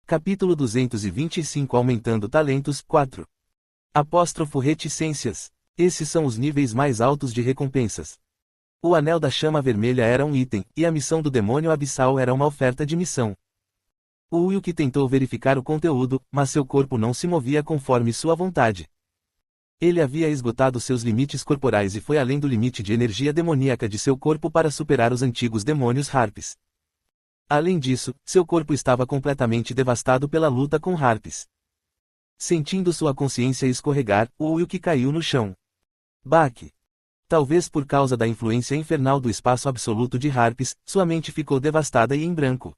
Capítulo 225 Aumentando talentos, 4. Reticências. Esses são os níveis mais altos de recompensas. O Anel da Chama Vermelha era um item, e a missão do demônio abissal era uma oferta de missão. O Wilk tentou verificar o conteúdo, mas seu corpo não se movia conforme sua vontade. Ele havia esgotado seus limites corporais e foi além do limite de energia demoníaca de seu corpo para superar os antigos demônios Harpis. Além disso, seu corpo estava completamente devastado pela luta com Harpis. Sentindo sua consciência escorregar, o Wilk caiu no chão. Baque. Talvez por causa da influência infernal do espaço absoluto de Harpis, sua mente ficou devastada e em branco.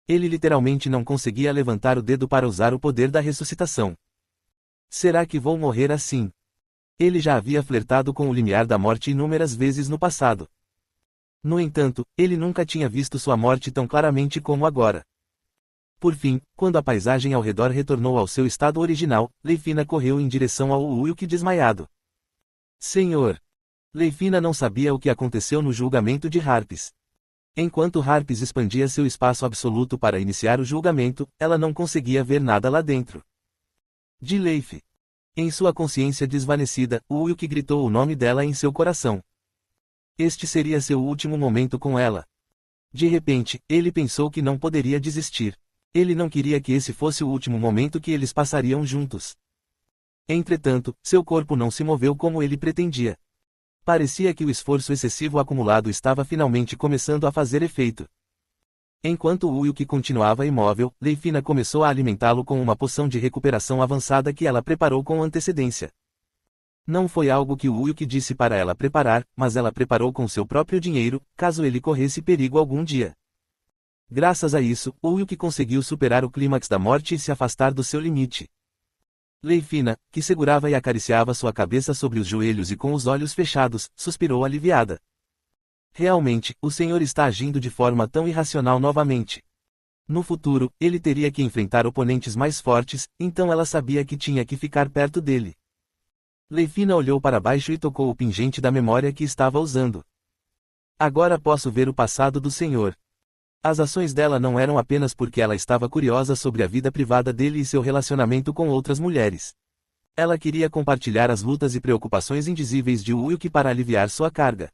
Ele literalmente não conseguia levantar o dedo para usar o poder da ressuscitação. Será que vou morrer assim? Ele já havia flertado com o limiar da morte inúmeras vezes no passado. No entanto, ele nunca tinha visto sua morte tão claramente como agora. Por fim, quando a paisagem ao redor retornou ao seu estado original, Leifina correu em direção ao Wilk desmaiado. Senhor! Leifina não sabia o que aconteceu no julgamento de Harpis. Enquanto Harpis expandia seu espaço absoluto para iniciar o julgamento, ela não conseguia ver nada lá dentro. De Leif. Em sua consciência desvanecida, o Wilk gritou o nome dela em seu coração. Este seria seu último momento com ela. De repente, ele pensou que não poderia desistir. Ele não queria que esse fosse o último momento que eles passariam juntos. Entretanto, seu corpo não se moveu como ele pretendia. Parecia que o esforço excessivo acumulado estava finalmente começando a fazer efeito. Enquanto Wilk continuava imóvel, Leifina começou a alimentá-lo com uma poção de recuperação avançada que ela preparou com antecedência. Não foi algo que Wilk disse para ela preparar, mas ela preparou com seu próprio dinheiro, caso ele corresse perigo algum dia. Graças a isso, Wilk conseguiu superar o clímax da morte e se afastar do seu limite. Leifina, que segurava e acariciava sua cabeça sobre os joelhos e com os olhos fechados, suspirou aliviada. Realmente, o Senhor está agindo de forma tão irracional novamente. No futuro, ele teria que enfrentar oponentes mais fortes, então ela sabia que tinha que ficar perto dele. Leifina olhou para baixo e tocou o pingente da memória que estava usando. Agora posso ver o passado do Senhor. As ações dela não eram apenas porque ela estava curiosa sobre a vida privada dele e seu relacionamento com outras mulheres. Ela queria compartilhar as lutas e preocupações indizíveis de Wilk para aliviar sua carga.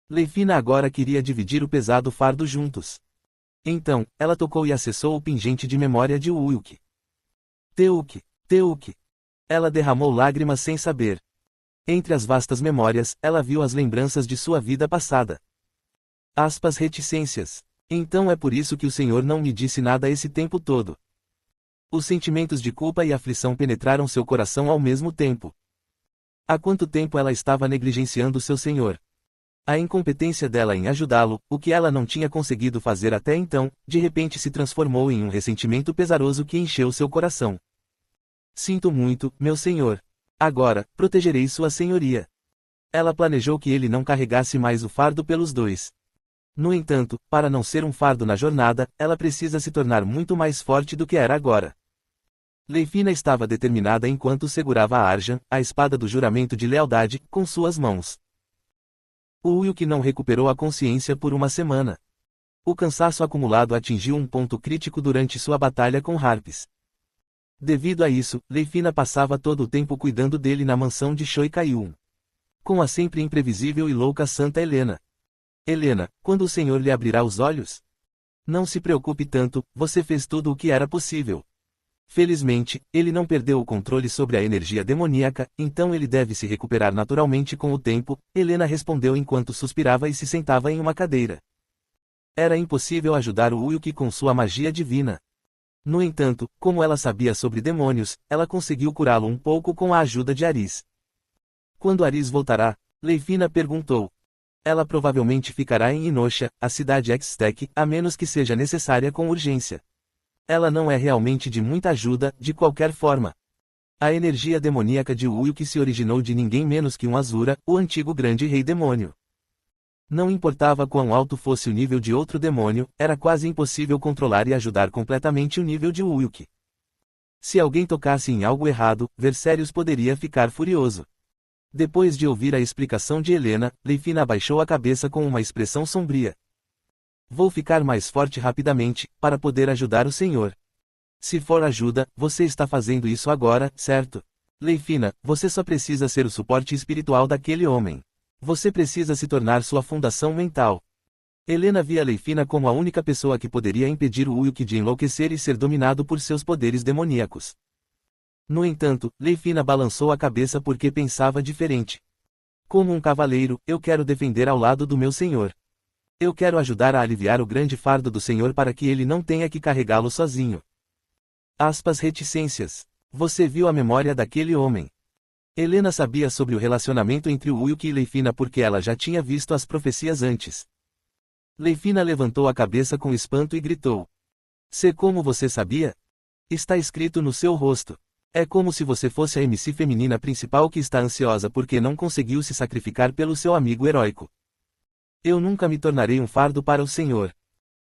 Leifina agora queria dividir o pesado fardo juntos. Então, ela tocou e acessou o pingente de memória de Wilk. Teuk, Teuk. Ela derramou lágrimas sem saber. Entre as vastas memórias, ela viu as lembranças de sua vida passada. Reticências. Então é por isso que o Senhor não me disse nada esse tempo todo. Os sentimentos de culpa e aflição penetraram seu coração ao mesmo tempo. Há quanto tempo ela estava negligenciando seu Senhor? A incompetência dela em ajudá-lo, o que ela não tinha conseguido fazer até então, de repente se transformou em um ressentimento pesaroso que encheu seu coração. Sinto muito, meu senhor. Agora, protegerei sua senhoria. Ela planejou que ele não carregasse mais o fardo pelos dois. No entanto, para não ser um fardo na jornada, ela precisa se tornar muito mais forte do que era agora. Leifina estava determinada enquanto segurava a Arjan, a espada do juramento de lealdade, com suas mãos. Wilk não recuperou a consciência por uma semana. O cansaço acumulado atingiu um ponto crítico durante sua batalha com Harpes. Devido a isso, Leifina passava todo o tempo cuidando dele na mansão de Choikayun. Com a sempre imprevisível e louca Santa Helena. Helena, quando o Senhor lhe abrirá os olhos? Não se preocupe tanto, você fez tudo o que era possível. Felizmente, ele não perdeu o controle sobre a energia demoníaca, então ele deve se recuperar naturalmente com o tempo, Helena respondeu enquanto suspirava e se sentava em uma cadeira. Era impossível ajudar o Wilk com sua magia divina. No entanto, como ela sabia sobre demônios, ela conseguiu curá-lo um pouco com a ajuda de Aris. Quando Aris voltará? Leifina perguntou. Ela provavelmente ficará em Inosha, a cidade X-Tech, a menos que seja necessária com urgência. Ela não é realmente de muita ajuda, de qualquer forma. A energia demoníaca de Wilk se originou de ninguém menos que um Azura, o antigo grande rei demônio. Não importava quão alto fosse o nível de outro demônio, era quase impossível controlar e ajudar completamente o nível de Wilk. Se alguém tocasse em algo errado, Versérios poderia ficar furioso. Depois de ouvir a explicação de Helena, Leifina abaixou a cabeça com uma expressão sombria. Vou ficar mais forte rapidamente, para poder ajudar o Senhor. Se for ajuda, você está fazendo isso agora, certo? Leifina, você só precisa ser o suporte espiritual daquele homem. Você precisa se tornar sua fundação mental. Helena via Leifina como a única pessoa que poderia impedir o Wilk de enlouquecer e ser dominado por seus poderes demoníacos. No entanto, Leifina balançou a cabeça porque pensava diferente. Como um cavaleiro, eu quero defender ao lado do meu senhor. Eu quero ajudar a aliviar o grande fardo do Senhor para que ele não tenha que carregá-lo sozinho. Reticências. Você viu a memória daquele homem. Helena sabia sobre o relacionamento entre Wilk e Leifina porque ela já tinha visto as profecias antes. Leifina levantou a cabeça com espanto e gritou. Se como você sabia? Está escrito no seu rosto. É como se você fosse a MC feminina principal que está ansiosa porque não conseguiu se sacrificar pelo seu amigo heróico. Eu nunca me tornarei um fardo para o Senhor.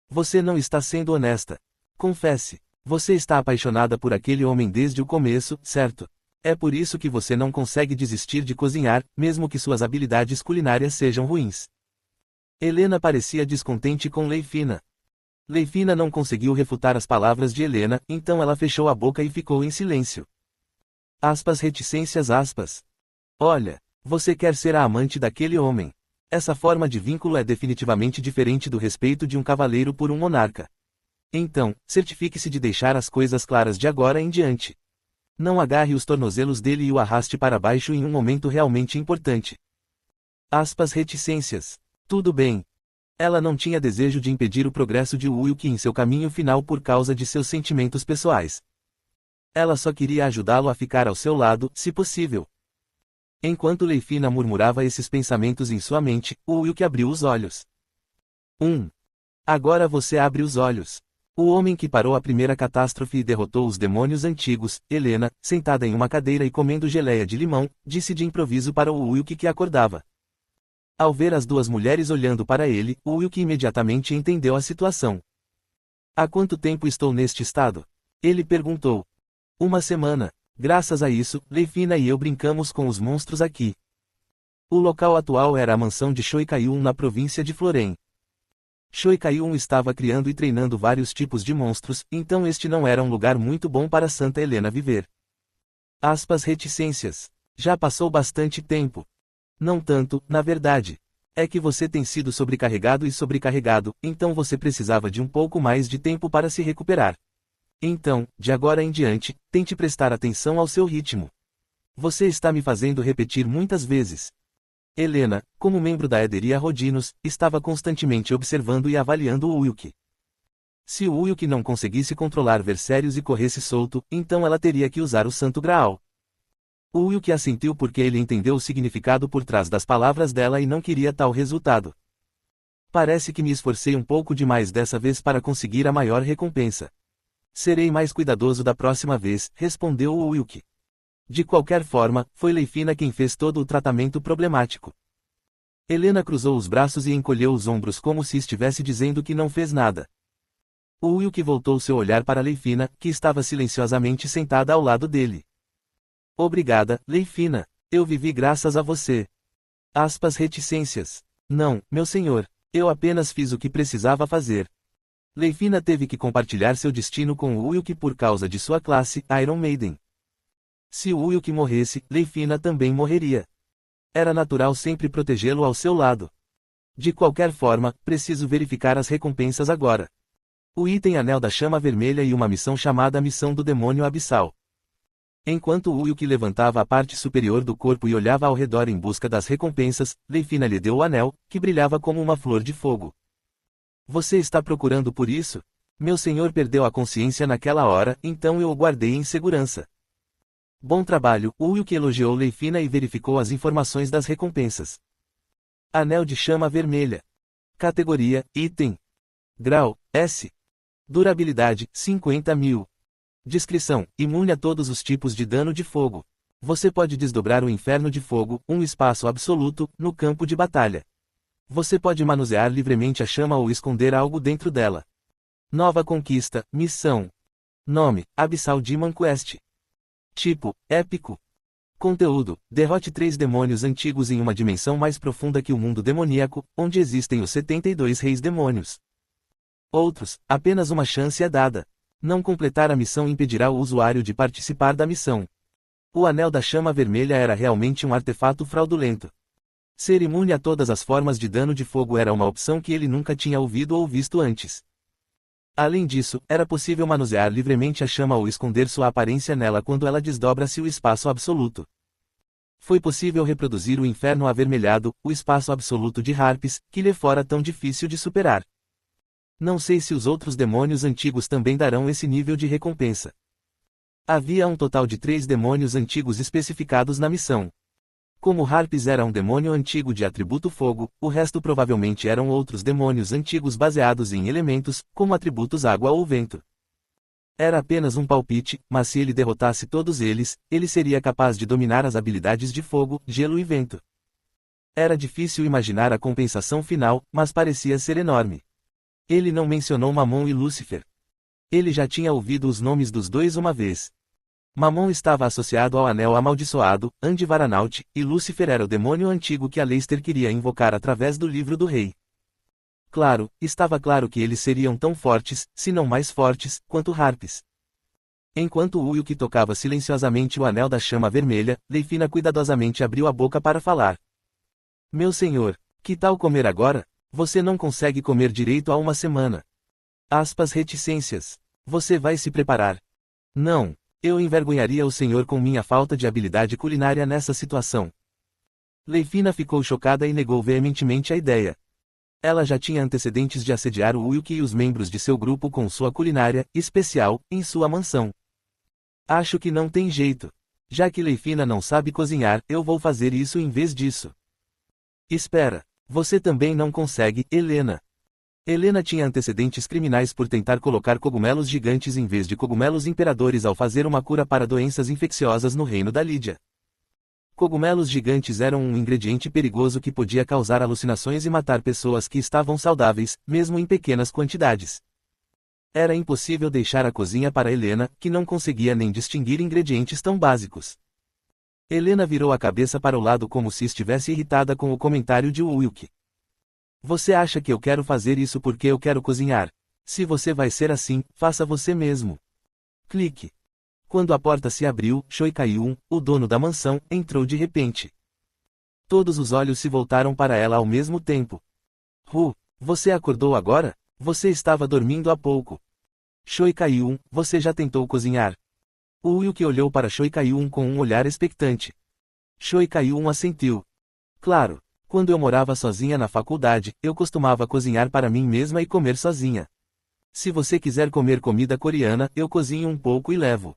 Você não está sendo honesta. Confesse. Você está apaixonada por aquele homem desde o começo, certo? É por isso que você não consegue desistir de cozinhar, mesmo que suas habilidades culinárias sejam ruins. Helena parecia descontente com Leifina. Leifina não conseguiu refutar as palavras de Helena, então ela fechou a boca e ficou em silêncio. Reticências. Olha, você quer ser a amante daquele homem. Essa forma de vínculo é definitivamente diferente do respeito de um cavaleiro por um monarca. Então, certifique-se de deixar as coisas claras de agora em diante. Não agarre os tornozelos dele e o arraste para baixo em um momento realmente importante. Reticências. Tudo bem. Ela não tinha desejo de impedir o progresso de Wilkie em seu caminho final por causa de seus sentimentos pessoais. Ela só queria ajudá-lo a ficar ao seu lado, se possível. Enquanto Leifina murmurava esses pensamentos em sua mente, Wilkie abriu os olhos. Agora você abre os olhos. O homem que parou a primeira catástrofe e derrotou os demônios antigos, Helena, sentada em uma cadeira e comendo geleia de limão, disse de improviso para o Wilkie que acordava. Ao ver as duas mulheres olhando para ele, Wilkie imediatamente entendeu a situação. Há quanto tempo estou neste estado? Ele perguntou. 1 semana. Graças a isso, Leifina e eu brincamos com os monstros aqui. O local atual era a mansão de Shoikayun na província de Florem. Shoikayun estava criando e treinando vários tipos de monstros, então este não era um lugar muito bom para Santa Helena viver. Reticências. Já passou bastante tempo. Não tanto, na verdade. É que você tem sido sobrecarregado, então você precisava de um pouco mais de tempo para se recuperar. Então, de agora em diante, tente prestar atenção ao seu ritmo. Você está me fazendo repetir muitas vezes. Helena, como membro da Ederia Rodinos, estava constantemente observando e avaliando o Wilkie. Se o Wilkie não conseguisse controlar Versérios e corresse solto, então ela teria que usar o Santo Graal. O Wilkie assentiu porque ele entendeu o significado por trás das palavras dela e não queria tal resultado. Parece que me esforcei um pouco demais dessa vez para conseguir a maior recompensa. Serei mais cuidadoso da próxima vez, respondeu o Wilkie. De qualquer forma, foi Leifina quem fez todo o tratamento problemático. Helena cruzou os braços e encolheu os ombros como se estivesse dizendo que não fez nada. O Wilkie voltou seu olhar para Leifina, que estava silenciosamente sentada ao lado dele. Obrigada, Leifina. Eu vivi graças a você. Reticências. Não, meu senhor. Eu apenas fiz o que precisava fazer. Leifina teve que compartilhar seu destino com o Wilkie por causa de sua classe, Iron Maiden. Se o Wilkie morresse, Leifina também morreria. Era natural sempre protegê-lo ao seu lado. De qualquer forma, preciso verificar as recompensas agora. O item Anel da Chama Vermelha e uma missão chamada Missão do Demônio Abissal. Enquanto o Wilkie levantava a parte superior do corpo e olhava ao redor em busca das recompensas, Leifina lhe deu o anel, que brilhava como uma flor de fogo. Você está procurando por isso? Meu senhor perdeu a consciência naquela hora, então eu o guardei em segurança. Bom trabalho, o Wilkie elogiou Leifina e verificou as informações das recompensas. Anel de Chama Vermelha. Categoria, Item. Grau, S. Durabilidade, 50.000. Descrição, imune a todos os tipos de dano de fogo. Você pode desdobrar o Inferno de Fogo, um espaço absoluto, no campo de batalha. Você pode manusear livremente a chama ou esconder algo dentro dela. Nova conquista, missão. Nome, Abyssal Demon Quest. Tipo, épico. Conteúdo, derrote 3 demônios antigos em uma dimensão mais profunda que o mundo demoníaco, onde existem os 72 reis demônios. Outros, apenas uma chance é dada. Não completar a missão impedirá o usuário de participar da missão. O Anel da Chama Vermelha era realmente um artefato fraudulento. Ser imune a todas as formas de dano de fogo era uma opção que ele nunca tinha ouvido ou visto antes. Além disso, era possível manusear livremente a chama ou esconder sua aparência nela quando ela desdobra-se o espaço absoluto. Foi possível reproduzir o Inferno Avermelhado, o espaço absoluto de Harpes, que lhe fora tão difícil de superar. Não sei se os outros demônios antigos também darão esse nível de recompensa. Havia um total de 3 demônios antigos especificados na missão. Como Harpes era um demônio antigo de atributo fogo, o resto provavelmente eram outros demônios antigos baseados em elementos, como atributos água ou vento. Era apenas um palpite, mas se ele derrotasse todos eles, ele seria capaz de dominar as habilidades de fogo, gelo e vento. Era difícil imaginar a compensação final, mas parecia ser enorme. Ele não mencionou Mamon e Lúcifer. Ele já tinha ouvido os nomes dos dois uma vez. Mamon estava associado ao Anel Amaldiçoado, Andivaranaut, e Lúcifer era o demônio antigo que Aleister queria invocar através do Livro do Rei. Claro, estava claro que eles seriam tão fortes, se não mais fortes, quanto Harpes. Enquanto Wilkie tocava silenciosamente o Anel da Chama Vermelha, Leifina cuidadosamente abriu a boca para falar. Meu senhor, Que tal comer agora? Você não consegue comer direito há uma semana. Reticências. Você vai se preparar. Não. Eu envergonharia o senhor com minha falta de habilidade culinária nessa situação. Leifina ficou chocada e negou veementemente a ideia. Ela já tinha antecedentes de assediar o Wilk e os membros de seu grupo com sua culinária especial em sua mansão. Acho que não tem jeito. Já que Leifina não sabe cozinhar, eu vou fazer isso em vez disso. Espera. Você também não consegue, Helena. Helena tinha antecedentes criminais por tentar colocar cogumelos gigantes em vez de cogumelos imperadores ao fazer uma cura para doenças infecciosas no reino da Lídia. Cogumelos gigantes eram um ingrediente perigoso que podia causar alucinações e matar pessoas que estavam saudáveis, mesmo em pequenas quantidades. Era impossível deixar a cozinha para Helena, que não conseguia nem distinguir ingredientes tão básicos. Helena virou a cabeça para o lado como se estivesse irritada com o comentário de Wilk. Você acha que eu quero fazer isso porque eu quero cozinhar? Se você vai ser assim, faça você mesmo. Clique. Quando a porta se abriu, Choi Kaiun, o dono da mansão, entrou de repente. Todos os olhos se voltaram para ela ao mesmo tempo. Você acordou agora? Você estava dormindo há pouco. Choi Kaiun, você já tentou cozinhar? Wilk olhou para Choi Kaiun com um olhar expectante. Choi Kaiun assentiu. Claro, quando eu morava sozinha na faculdade, eu costumava cozinhar para mim mesma e comer sozinha. Se você quiser comer comida coreana, eu cozinho um pouco e levo.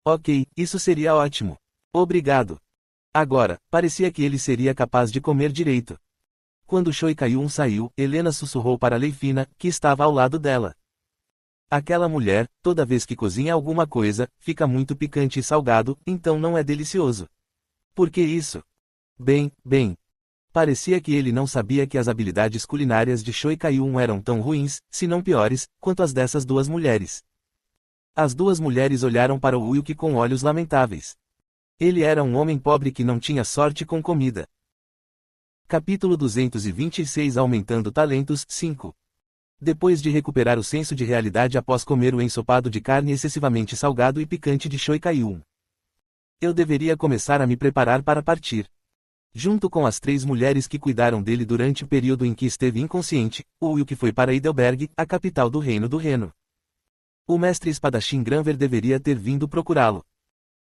Ok, isso seria ótimo. Obrigado. Agora, parecia que ele seria capaz de comer direito. Quando Choi Kaiun saiu, Helena sussurrou para Leifina, que estava ao lado dela. Aquela mulher, toda vez que cozinha alguma coisa, fica muito picante e salgado, então não é delicioso. Por que isso? Bem. Parecia que ele não sabia que as habilidades culinárias de Choi Kaiun eram tão ruins, se não piores, quanto as dessas duas mulheres. As duas mulheres olharam para o Wilk com olhos lamentáveis. Ele era um homem pobre que não tinha sorte com comida. Capítulo 226 Aumentando Talentos 5. Depois de recuperar o senso de realidade após comer o ensopado de carne excessivamente salgado e picante de Choi Kaiun. Eu deveria começar a me preparar para partir. Junto com as 3 mulheres que cuidaram dele durante o período em que esteve inconsciente, o Wilk foi para Heidelberg, a capital do Reino do Reno. O mestre espadachim Granver deveria ter vindo procurá-lo.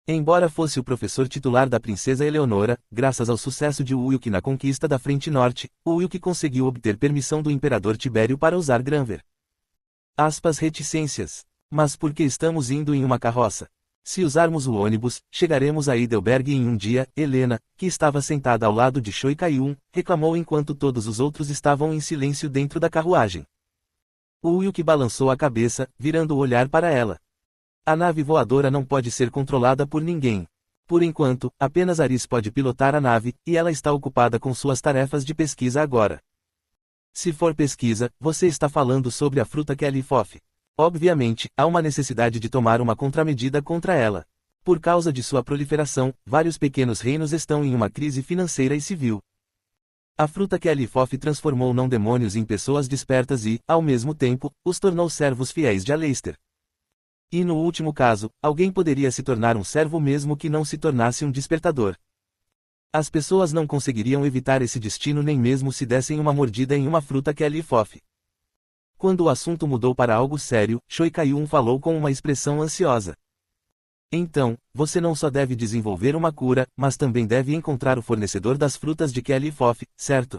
Embora fosse o professor titular da princesa Eleonora, graças ao sucesso de Wilk na conquista da Frente Norte, Wilk conseguiu obter permissão do imperador Tibério para usar Granver. Reticências. Mas por que estamos indo em uma carroça? Se usarmos o ônibus, chegaremos a Heidelberg em um dia. Helena, que estava sentada ao lado de Choi Kaiun, reclamou enquanto todos os outros estavam em silêncio dentro da carruagem. Wilk balançou a cabeça, virando o olhar para ela. A nave voadora não pode ser controlada por ninguém. Por enquanto, apenas Aris pode pilotar a nave, e ela está ocupada com suas tarefas de pesquisa agora. Se for pesquisa, você está falando sobre a fruta Kellyfof. Obviamente, há uma necessidade de tomar uma contramedida contra ela. Por causa de sua proliferação, vários pequenos reinos estão em uma crise financeira e civil. A fruta Kellyfof transformou não-demônios em pessoas despertas e, ao mesmo tempo, os tornou servos fiéis de Aleister. E no último caso, alguém poderia se tornar um servo mesmo que não se tornasse um despertador. As pessoas não conseguiriam evitar esse destino nem mesmo se dessem uma mordida em uma fruta Kellyfof. Quando o assunto mudou para algo sério, Choi Kaiun falou com uma expressão ansiosa. Então, você não só deve desenvolver uma cura, mas também deve encontrar o fornecedor das frutas de Kellyfof, certo?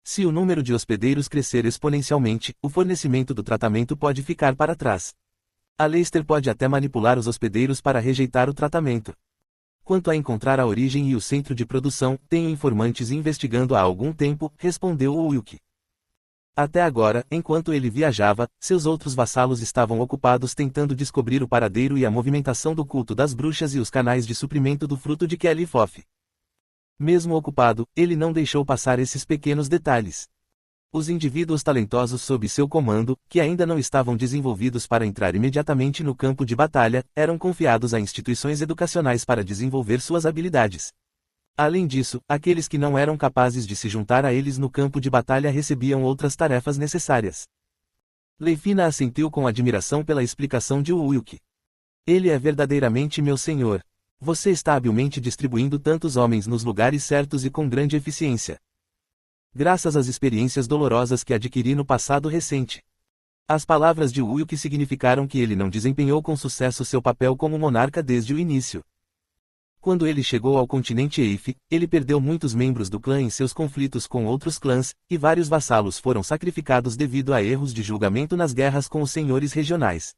Se o número de hospedeiros crescer exponencialmente, o fornecimento do tratamento pode ficar para trás. Aleister pode até manipular os hospedeiros para rejeitar o tratamento. Quanto a encontrar a origem e o centro de produção, tenho informantes investigando há algum tempo, respondeu Wilk. Até agora, enquanto ele viajava, seus outros vassalos estavam ocupados tentando descobrir o paradeiro e a movimentação do culto das bruxas e os canais de suprimento do fruto de Kellyfof. Mesmo ocupado, ele não deixou passar esses pequenos detalhes. Os indivíduos talentosos sob seu comando, que ainda não estavam desenvolvidos para entrar imediatamente no campo de batalha, eram confiados a instituições educacionais para desenvolver suas habilidades. Além disso, aqueles que não eram capazes de se juntar a eles no campo de batalha recebiam outras tarefas necessárias. Leifina assentiu com admiração pela explicação de Wilk. Ele é verdadeiramente meu senhor. Você está habilmente distribuindo tantos homens nos lugares certos e com grande eficiência. graças às experiências dolorosas que adquiri no passado recente. As palavras de Ulk significaram que ele não desempenhou com sucesso seu papel como monarca desde o início. Quando ele chegou ao continente Eif, ele perdeu muitos membros do clã em seus conflitos com outros clãs, e vários vassalos foram sacrificados devido a erros de julgamento nas guerras com os senhores regionais.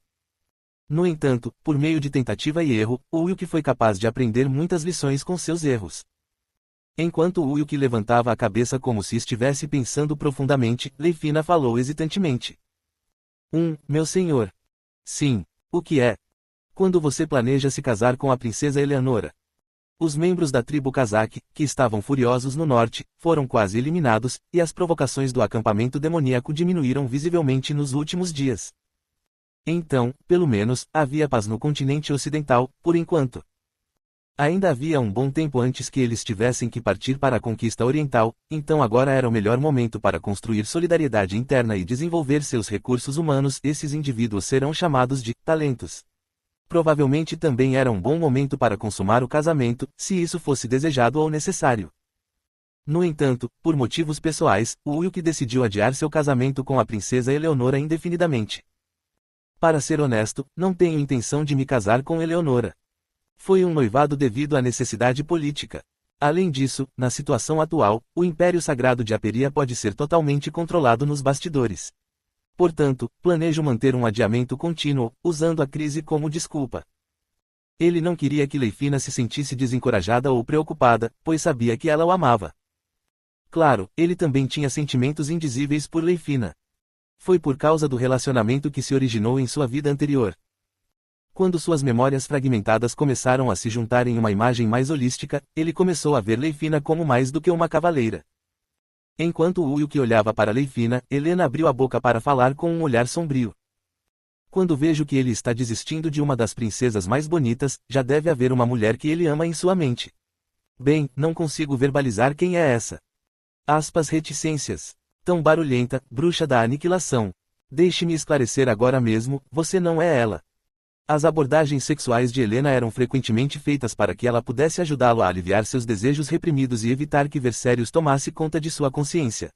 No entanto, por meio de tentativa e erro, Ulk foi capaz de aprender muitas lições com seus erros. Enquanto Ulk levantava a cabeça como se estivesse pensando profundamente, Leifina falou hesitantemente. Meu senhor. Sim, o que é? Quando você planeja se casar com a princesa Eleanora? Os membros da tribo Kazakh, que estavam furiosos no norte, foram quase eliminados, e as provocações do acampamento demoníaco diminuíram visivelmente nos últimos dias. Então, pelo menos, havia paz no continente ocidental, por enquanto. Ainda havia um bom tempo antes que eles tivessem que partir para a conquista oriental, então agora era o melhor momento para construir solidariedade interna e desenvolver seus recursos humanos. Esses indivíduos serão chamados de talentos. Provavelmente também era um bom momento para consumar o casamento, se isso fosse desejado ou necessário. No entanto, por motivos pessoais, Ulk decidiu adiar seu casamento com a princesa Eleonora indefinidamente. Para ser honesto, não tenho intenção de me casar com Eleonora. Foi um noivado devido à necessidade política. Além disso, na situação atual, o Império Sagrado de Aperia pode ser totalmente controlado nos bastidores. Portanto, planejo manter um adiamento contínuo, usando a crise como desculpa. Ele não queria que Leifina se sentisse desencorajada ou preocupada, pois sabia que ela o amava. Claro, ele também tinha sentimentos indizíveis por Leifina. Foi por causa do relacionamento que se originou em sua vida anterior. Quando suas memórias fragmentadas começaram a se juntar em uma imagem mais holística, ele começou a ver Leifina como mais do que uma cavaleira. Enquanto Ulk olhava para Leifina, Helena abriu a boca para falar com um olhar sombrio. Quando vejo que ele está desistindo de uma das princesas mais bonitas, já deve haver uma mulher que ele ama em sua mente. Bem, não consigo verbalizar quem é essa. Reticências. Tão barulhenta, bruxa da aniquilação. Deixe-me esclarecer agora mesmo, você não é ela. As abordagens sexuais de Helena eram frequentemente feitas para que ela pudesse ajudá-lo a aliviar seus desejos reprimidos e evitar que Versérios tomasse conta de sua consciência.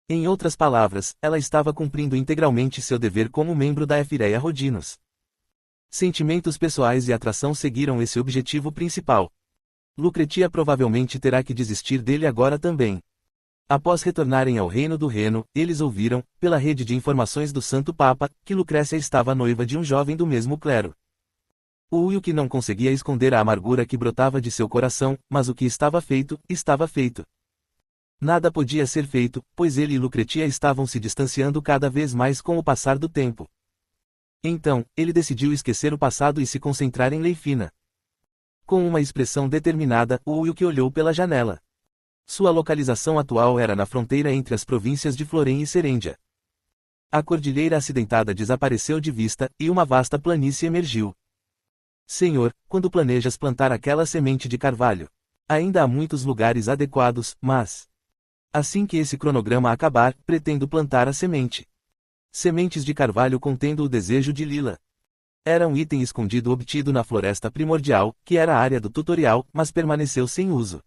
Em outras palavras, ela estava cumprindo integralmente seu dever como membro da Efireia Rodinos. Sentimentos pessoais e atração seguiram esse objetivo principal. Lucretia provavelmente terá que desistir dele agora também. Após retornarem ao Reino do Reno, eles ouviram, pela rede de informações do Santo Papa, que Lucrécia estava noiva de um jovem do mesmo clero. Ulk não conseguia esconder a amargura que brotava de seu coração, mas o que estava feito, estava feito. Nada podia ser feito, pois ele e Lucretia estavam se distanciando cada vez mais com o passar do tempo. Então, ele decidiu esquecer o passado e se concentrar em Leifina. Com uma expressão determinada, Ulk olhou pela janela. Sua localização atual era na fronteira entre as províncias de Florem e Serêndia. A cordilheira acidentada desapareceu de vista, e uma vasta planície emergiu. Senhor, quando planejas plantar aquela semente de carvalho? Ainda há muitos lugares adequados, mas... assim que esse cronograma acabar, pretendo plantar a semente. Sementes de carvalho contendo o desejo de Lila. Era um item escondido obtido na floresta primordial, que era a área do tutorial, mas permaneceu sem uso.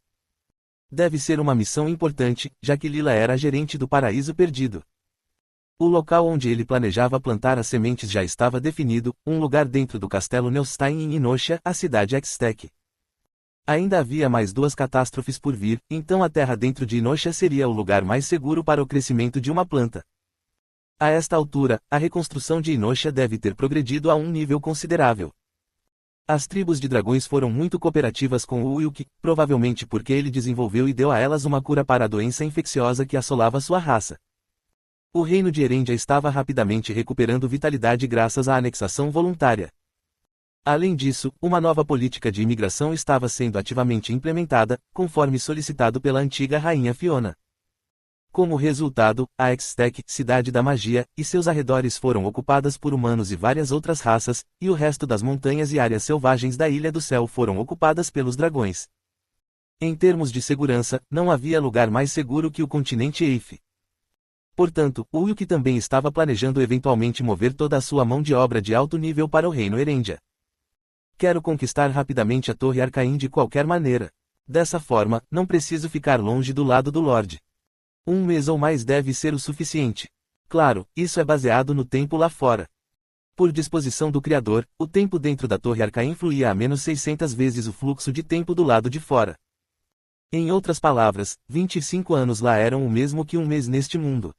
Deve ser uma missão importante, já que Lila era a gerente do Paraíso Perdido. O local onde ele planejava plantar as sementes já estava definido, um lugar dentro do castelo Neustein em Inosha, a cidade Extec. Ainda havia mais 2 catástrofes por vir, então a terra dentro de Inosha seria o lugar mais seguro para o crescimento de uma planta. A esta altura, a reconstrução de Inosha deve ter progredido a um nível considerável. As tribos de dragões foram muito cooperativas com Ulk, provavelmente porque ele desenvolveu e deu a elas uma cura para a doença infecciosa que assolava sua raça. O reino de Erendia estava rapidamente recuperando vitalidade graças à anexação voluntária. Além disso, uma nova política de imigração estava sendo ativamente implementada, conforme solicitado pela antiga rainha Fiona. Como resultado, a Extec, cidade da magia, e seus arredores foram ocupadas por humanos e várias outras raças, e o resto das montanhas e áreas selvagens da Ilha do Céu foram ocupadas pelos dragões. Em termos de segurança, não havia lugar mais seguro que o continente Eif. Portanto, Ulk também estava planejando eventualmente mover toda a sua mão de obra de alto nível para o reino Erendia. Quero conquistar rapidamente a Torre Arcaim de qualquer maneira. Dessa forma, não preciso ficar longe do lado do Lorde. Um mês ou mais deve ser o suficiente. Claro, isso é baseado no tempo lá fora. Por disposição do Criador, o tempo dentro da Torre Arcaim fluía a menos 600 vezes o fluxo de tempo do lado de fora. Em outras palavras, 25 anos lá eram o mesmo que um mês neste mundo.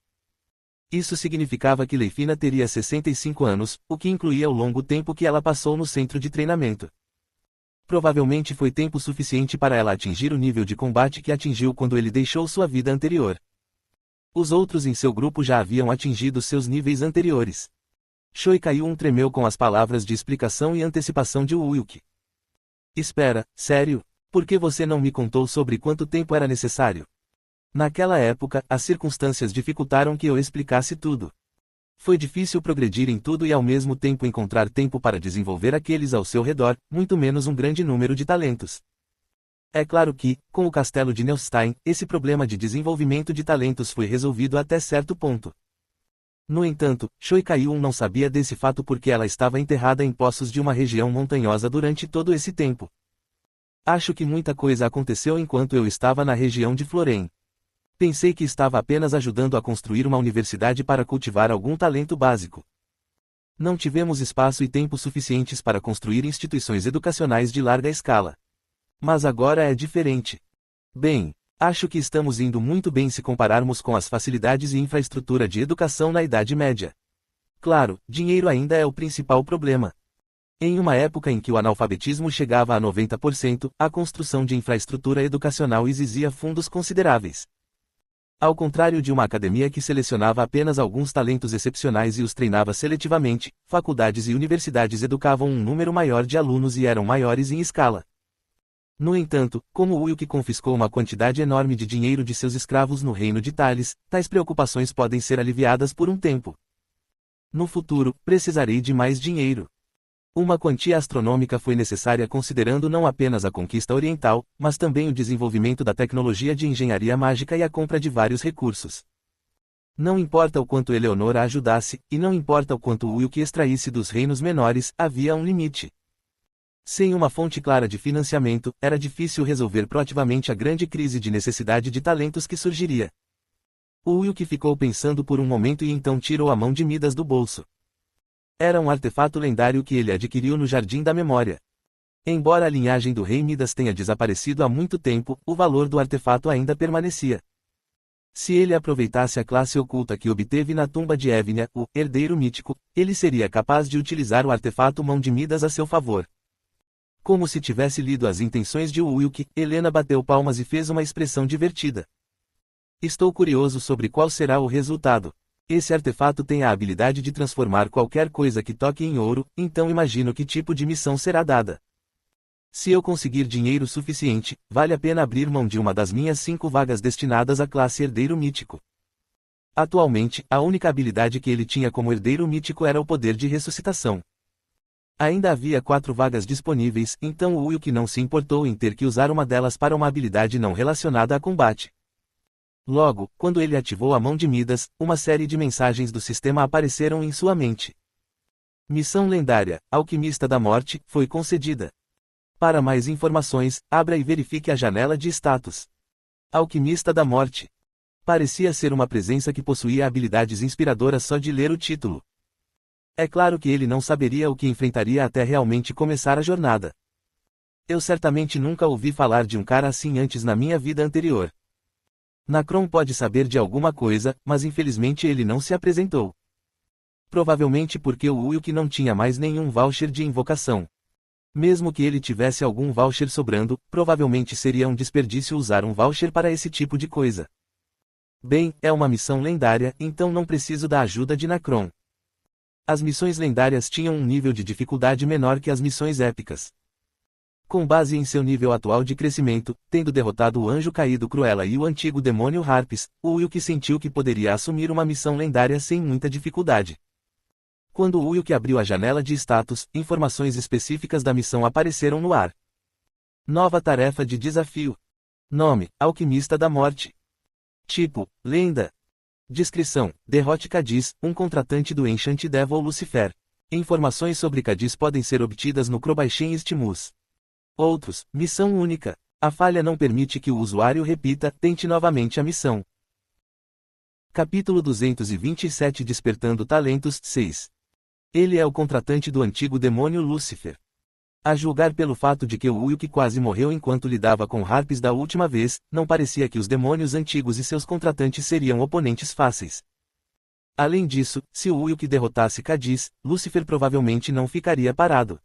Isso significava que Leifina teria 65 anos, o que incluía o longo tempo que ela passou no centro de treinamento. Provavelmente foi tempo suficiente para ela atingir o nível de combate que atingiu quando ele deixou sua vida anterior. Os outros em seu grupo já haviam atingido seus níveis anteriores. Choi Kaiun tremeu com as palavras de explicação e antecipação de Woo-Wilk. Espera, sério? Por que você não me contou sobre quanto tempo era necessário? Naquela época, as circunstâncias dificultaram que eu explicasse tudo. Foi difícil progredir em tudo e ao mesmo tempo encontrar tempo para desenvolver aqueles ao seu redor, muito menos um grande número de talentos. É claro que, com o castelo de Nelstein, esse problema de desenvolvimento de talentos foi resolvido até certo ponto. No entanto, Choi Kaiun não sabia desse fato porque ela estava enterrada em poços de uma região montanhosa durante todo esse tempo. Acho que muita coisa aconteceu enquanto eu estava na região de Florem. Pensei que estava apenas ajudando a construir uma universidade para cultivar algum talento básico. Não tivemos espaço e tempo suficientes para construir instituições educacionais de larga escala. Mas agora é diferente. Bem, acho que estamos indo muito bem se compararmos com as facilidades e infraestrutura de educação na Idade Média. Claro, dinheiro ainda é o principal problema. Em uma época em que o analfabetismo chegava a 90%, a construção de infraestrutura educacional exigia fundos consideráveis. Ao contrário de uma academia que selecionava apenas alguns talentos excepcionais e os treinava seletivamente, faculdades e universidades educavam um número maior de alunos e eram maiores em escala. No entanto, como Woo-Wilk confiscou uma quantidade enorme de dinheiro de seus escravos no reino de Thales, tais preocupações podem ser aliviadas por um tempo. No futuro, precisarei de mais dinheiro. Uma quantia astronômica foi necessária considerando não apenas a conquista oriental, mas também o desenvolvimento da tecnologia de engenharia mágica e a compra de vários recursos. Não importa o quanto Eleonora ajudasse, e não importa o quanto Woo-Wilk extraísse dos reinos menores, havia um limite. Sem uma fonte clara de financiamento, era difícil resolver proativamente a grande crise de necessidade de talentos que surgiria. Woo-Wilk ficou pensando por um momento e então tirou a mão de Midas do bolso. Era um artefato lendário que ele adquiriu no Jardim da Memória. Embora a linhagem do rei Midas tenha desaparecido há muito tempo, o valor do artefato ainda permanecia. Se ele aproveitasse a classe oculta que obteve na tumba de Evnia, o herdeiro mítico, ele seria capaz de utilizar o artefato Mão de Midas a seu favor. Como se tivesse lido as intenções de Woo-Wilk, Helena bateu palmas e fez uma expressão divertida. Estou curioso sobre qual será o resultado. Esse artefato tem a habilidade de transformar qualquer coisa que toque em ouro, então imagino que tipo de missão será dada. Se eu conseguir dinheiro suficiente, vale a pena abrir mão de uma das minhas 5 vagas destinadas à classe herdeiro mítico. Atualmente, a única habilidade que ele tinha como herdeiro mítico era o poder de ressuscitação. Ainda havia 4 vagas disponíveis, então o Woo-Wilk não se importou em ter que usar uma delas para uma habilidade não relacionada a combate. Logo, quando ele ativou a Mão de Midas, uma série de mensagens do sistema apareceram em sua mente. Missão lendária, Alquimista da Morte, foi concedida. Para mais informações, abra e verifique a janela de status. Alquimista da Morte. Parecia ser uma presença que possuía habilidades inspiradoras só de ler o título. É claro que ele não saberia o que enfrentaria até realmente começar a jornada. Eu certamente nunca ouvi falar de um cara assim antes na minha vida anterior. Nacron pode saber de alguma coisa, mas infelizmente ele não se apresentou. Provavelmente porque o Woo-Wilk não tinha mais nenhum voucher de invocação. Mesmo que ele tivesse algum voucher sobrando, provavelmente seria um desperdício usar um voucher para esse tipo de coisa. Bem, é uma missão lendária, então não preciso da ajuda de Nacron. As missões lendárias tinham um nível de dificuldade menor que as missões épicas. Com base em seu nível atual de crescimento, tendo derrotado o Anjo Caído Cruella e o antigo demônio Harpes, o Woo-Wilk sentiu que poderia assumir uma missão lendária sem muita dificuldade. Quando o Woo-Wilk abriu a janela de status, informações específicas da missão apareceram no ar. Nova tarefa de desafio. Nome, Alquimista da Morte. Tipo, Lenda. Descrição, derrote Cadiz, um contratante do Enchant Devil Lucifer. Informações sobre Cadiz podem ser obtidas no Crobaixen Stimus. Outros, missão única. A falha não permite que o usuário repita, tente novamente a missão. Capítulo 227 Despertando Talentos 6. Ele é o contratante do antigo demônio Lúcifer. A julgar pelo fato de que o Wilk quase morreu enquanto lidava com Harpies da última vez, não parecia que os demônios antigos e seus contratantes seriam oponentes fáceis. Além disso, se o Wilk derrotasse Cadiz, Lúcifer provavelmente não ficaria parado.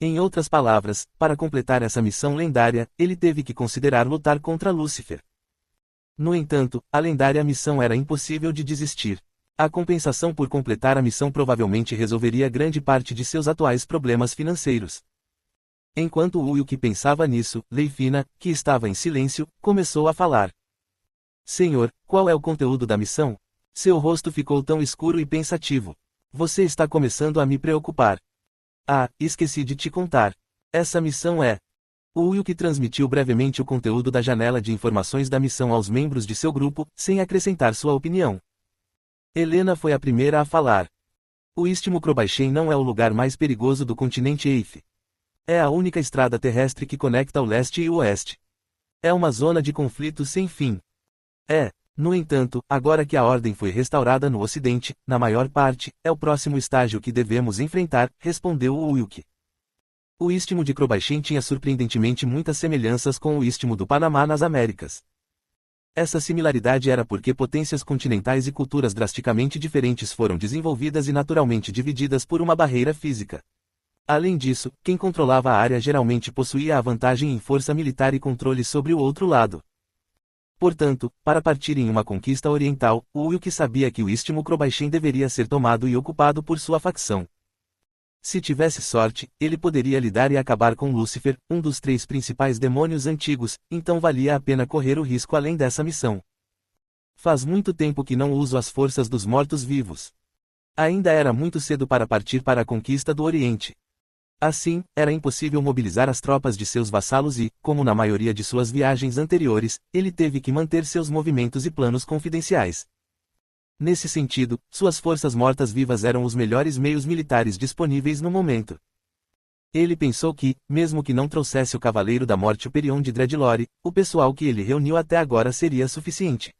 Em outras palavras, para completar essa missão lendária, ele teve que considerar lutar contra Lúcifer. No entanto, a lendária missão era impossível de desistir. A compensação por completar a missão provavelmente resolveria grande parte de seus atuais problemas financeiros. Enquanto Wilk pensava nisso, Leifina, que estava em silêncio, começou a falar. Senhor, qual é o conteúdo da missão? Seu rosto ficou tão escuro e pensativo. Você está começando a me preocupar. Ah, esqueci de te contar. Essa missão é... O Wilk transmitiu brevemente o conteúdo da janela de informações da missão aos membros de seu grupo, sem acrescentar sua opinião. Helena foi a primeira a falar. O Istmo Crobaixen não é o lugar mais perigoso do continente Eif. É a única estrada terrestre que conecta o leste e o oeste. É uma zona de conflito sem fim. No entanto, agora que a ordem foi restaurada no ocidente, na maior parte, é o próximo estágio que devemos enfrentar, respondeu o Wilk. O Istmo de Crobaixen tinha surpreendentemente muitas semelhanças com o Istmo do Panamá nas Américas. Essa similaridade era porque potências continentais e culturas drasticamente diferentes foram desenvolvidas e naturalmente divididas por uma barreira física. Além disso, quem controlava a área geralmente possuía a vantagem em força militar e controle sobre o outro lado. Portanto, para partir em uma conquista oriental, o Wilk sabia que o Istmo Crobaixen deveria ser tomado e ocupado por sua facção. Se tivesse sorte, ele poderia lidar e acabar com Lúcifer, um dos 3 principais demônios antigos, então valia a pena correr o risco além dessa missão. Faz muito tempo que não uso as forças dos mortos-vivos. Ainda era muito cedo para partir para a conquista do Oriente. Assim, era impossível mobilizar as tropas de seus vassalos e, como na maioria de suas viagens anteriores, ele teve que manter seus movimentos e planos confidenciais. Nesse sentido, suas forças mortas-vivas eram os melhores meios militares disponíveis no momento. Ele pensou que, mesmo que não trouxesse o Cavaleiro da Morte Operion de Dreadlore, o pessoal que ele reuniu até agora seria suficiente.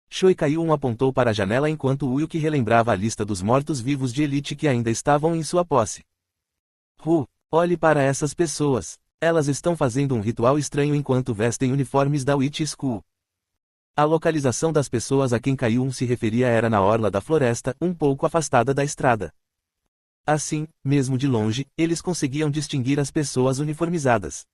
Shoikaiun apontou para a janela enquanto Wilk relembrava a lista dos mortos-vivos de elite que ainda estavam em sua posse. Olhe para essas pessoas. Elas estão fazendo um ritual estranho enquanto vestem uniformes da Witch School. A localização das pessoas a quem Kaiun se referia era na orla da floresta, um pouco afastada da estrada. Assim, mesmo de longe, eles conseguiam distinguir as pessoas uniformizadas.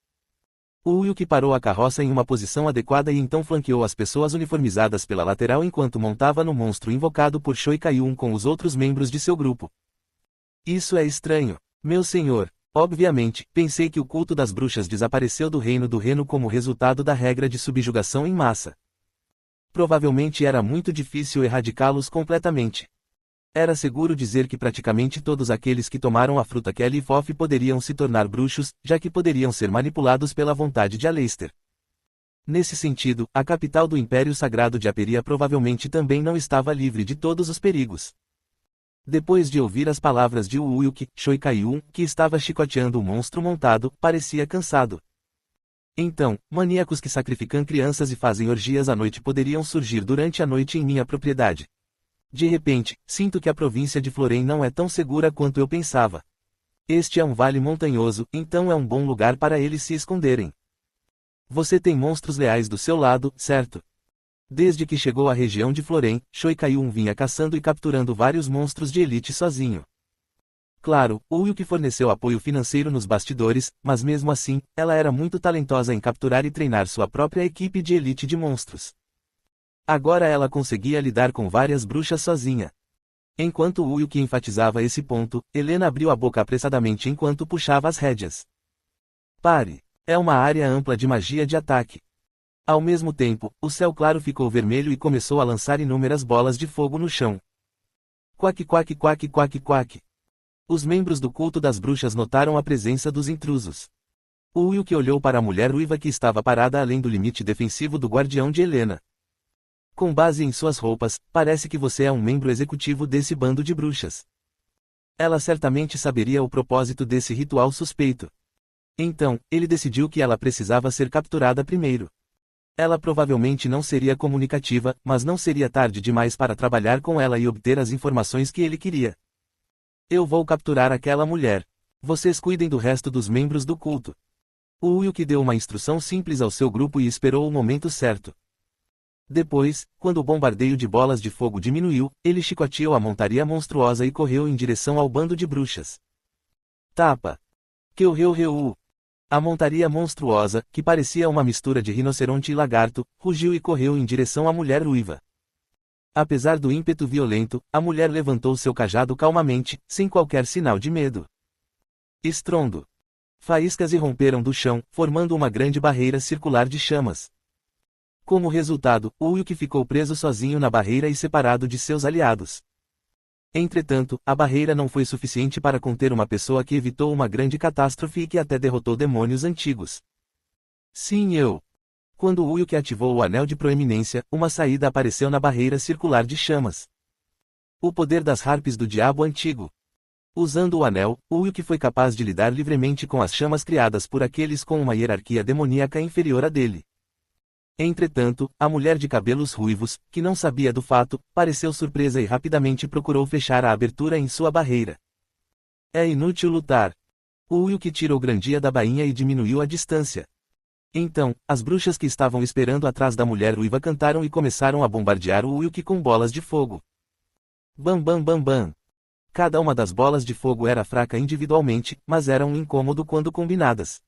O Wilk parou a carroça em uma posição adequada e então flanqueou as pessoas uniformizadas pela lateral enquanto montava no monstro invocado por Shoikaiun com os outros membros de seu grupo. Isso é estranho, meu senhor. Obviamente, pensei que o culto das bruxas desapareceu do reino do Reno como resultado da regra de subjugação em massa. Provavelmente era muito difícil erradicá-los completamente. Era seguro dizer que praticamente todos aqueles que tomaram a fruta Kellyfoff poderiam se tornar bruxos, já que poderiam ser manipulados pela vontade de Aleister. Nesse sentido, a capital do Império Sagrado de Aperia provavelmente também não estava livre de todos os perigos. Depois de ouvir as palavras de Wilk, Shoikaiun, que estava chicoteando o monstro montado, parecia cansado. Então, maníacos que sacrificam crianças e fazem orgias à noite poderiam surgir durante a noite em minha propriedade. De repente, sinto que a província de Florem não é tão segura quanto eu pensava. Este é um vale montanhoso, então é um bom lugar para eles se esconderem. Você tem monstros leais do seu lado, certo? Desde que chegou à região de Florem, Shoikaiun vinha caçando e capturando vários monstros de elite sozinho. Claro, o Wilk forneceu apoio financeiro nos bastidores, mas mesmo assim, ela era muito talentosa em capturar e treinar sua própria equipe de elite de monstros. Agora ela conseguia lidar com várias bruxas sozinha. Enquanto Wilk enfatizava esse ponto, Helena abriu a boca apressadamente enquanto puxava as rédeas. Pare! É uma área ampla de magia de ataque. Ao mesmo tempo, o céu claro ficou vermelho e começou a lançar inúmeras bolas de fogo no chão. Quack quack quack quack quack. Os membros do culto das bruxas notaram a presença dos intrusos. O Wilk olhou para a mulher ruiva que estava parada além do limite defensivo do guardião de Helena. Com base em suas roupas, parece que você é um membro executivo desse bando de bruxas. Ela certamente saberia o propósito desse ritual suspeito. Então, ele decidiu que ela precisava ser capturada primeiro. Ela provavelmente não seria comunicativa, mas não seria tarde demais para trabalhar com ela e obter as informações que ele queria. Eu vou capturar aquela mulher. Vocês cuidem do resto dos membros do culto. O Uyuki deu uma instrução simples ao seu grupo e esperou o momento certo. Depois, quando o bombardeio de bolas de fogo diminuiu, ele chicoteou a montaria monstruosa e correu em direção ao bando de bruxas. Tapa! Keu-reu-reu! A montaria monstruosa, que parecia uma mistura de rinoceronte e lagarto, rugiu e correu em direção à mulher ruiva. Apesar do ímpeto violento, a mulher levantou seu cajado calmamente, sem qualquer sinal de medo. Estrondo! Faíscas irromperam do chão, formando uma grande barreira circular de chamas. Como resultado, o Uyuki ficou preso sozinho na barreira e separado de seus aliados. Entretanto, a barreira não foi suficiente para conter uma pessoa que evitou uma grande catástrofe e que até derrotou demônios antigos. Sim, eu. Quando o Uyuki ativou o anel de proeminência, uma saída apareceu na barreira circular de chamas. O poder das harpes do diabo antigo. Usando o anel, o Uyuki foi capaz de lidar livremente com as chamas criadas por aqueles com uma hierarquia demoníaca inferior à dele. Entretanto, a mulher de cabelos ruivos, que não sabia do fato, pareceu surpresa e rapidamente procurou fechar a abertura em sua barreira. É inútil lutar. O Uyuki tirou Grandia da bainha e diminuiu a distância. Então, as bruxas que estavam esperando atrás da mulher ruiva cantaram e começaram a bombardear o Uyuki com bolas de fogo. Bam bam bam bam. Cada uma das bolas de fogo era fraca individualmente, mas era um incômodo quando combinadas.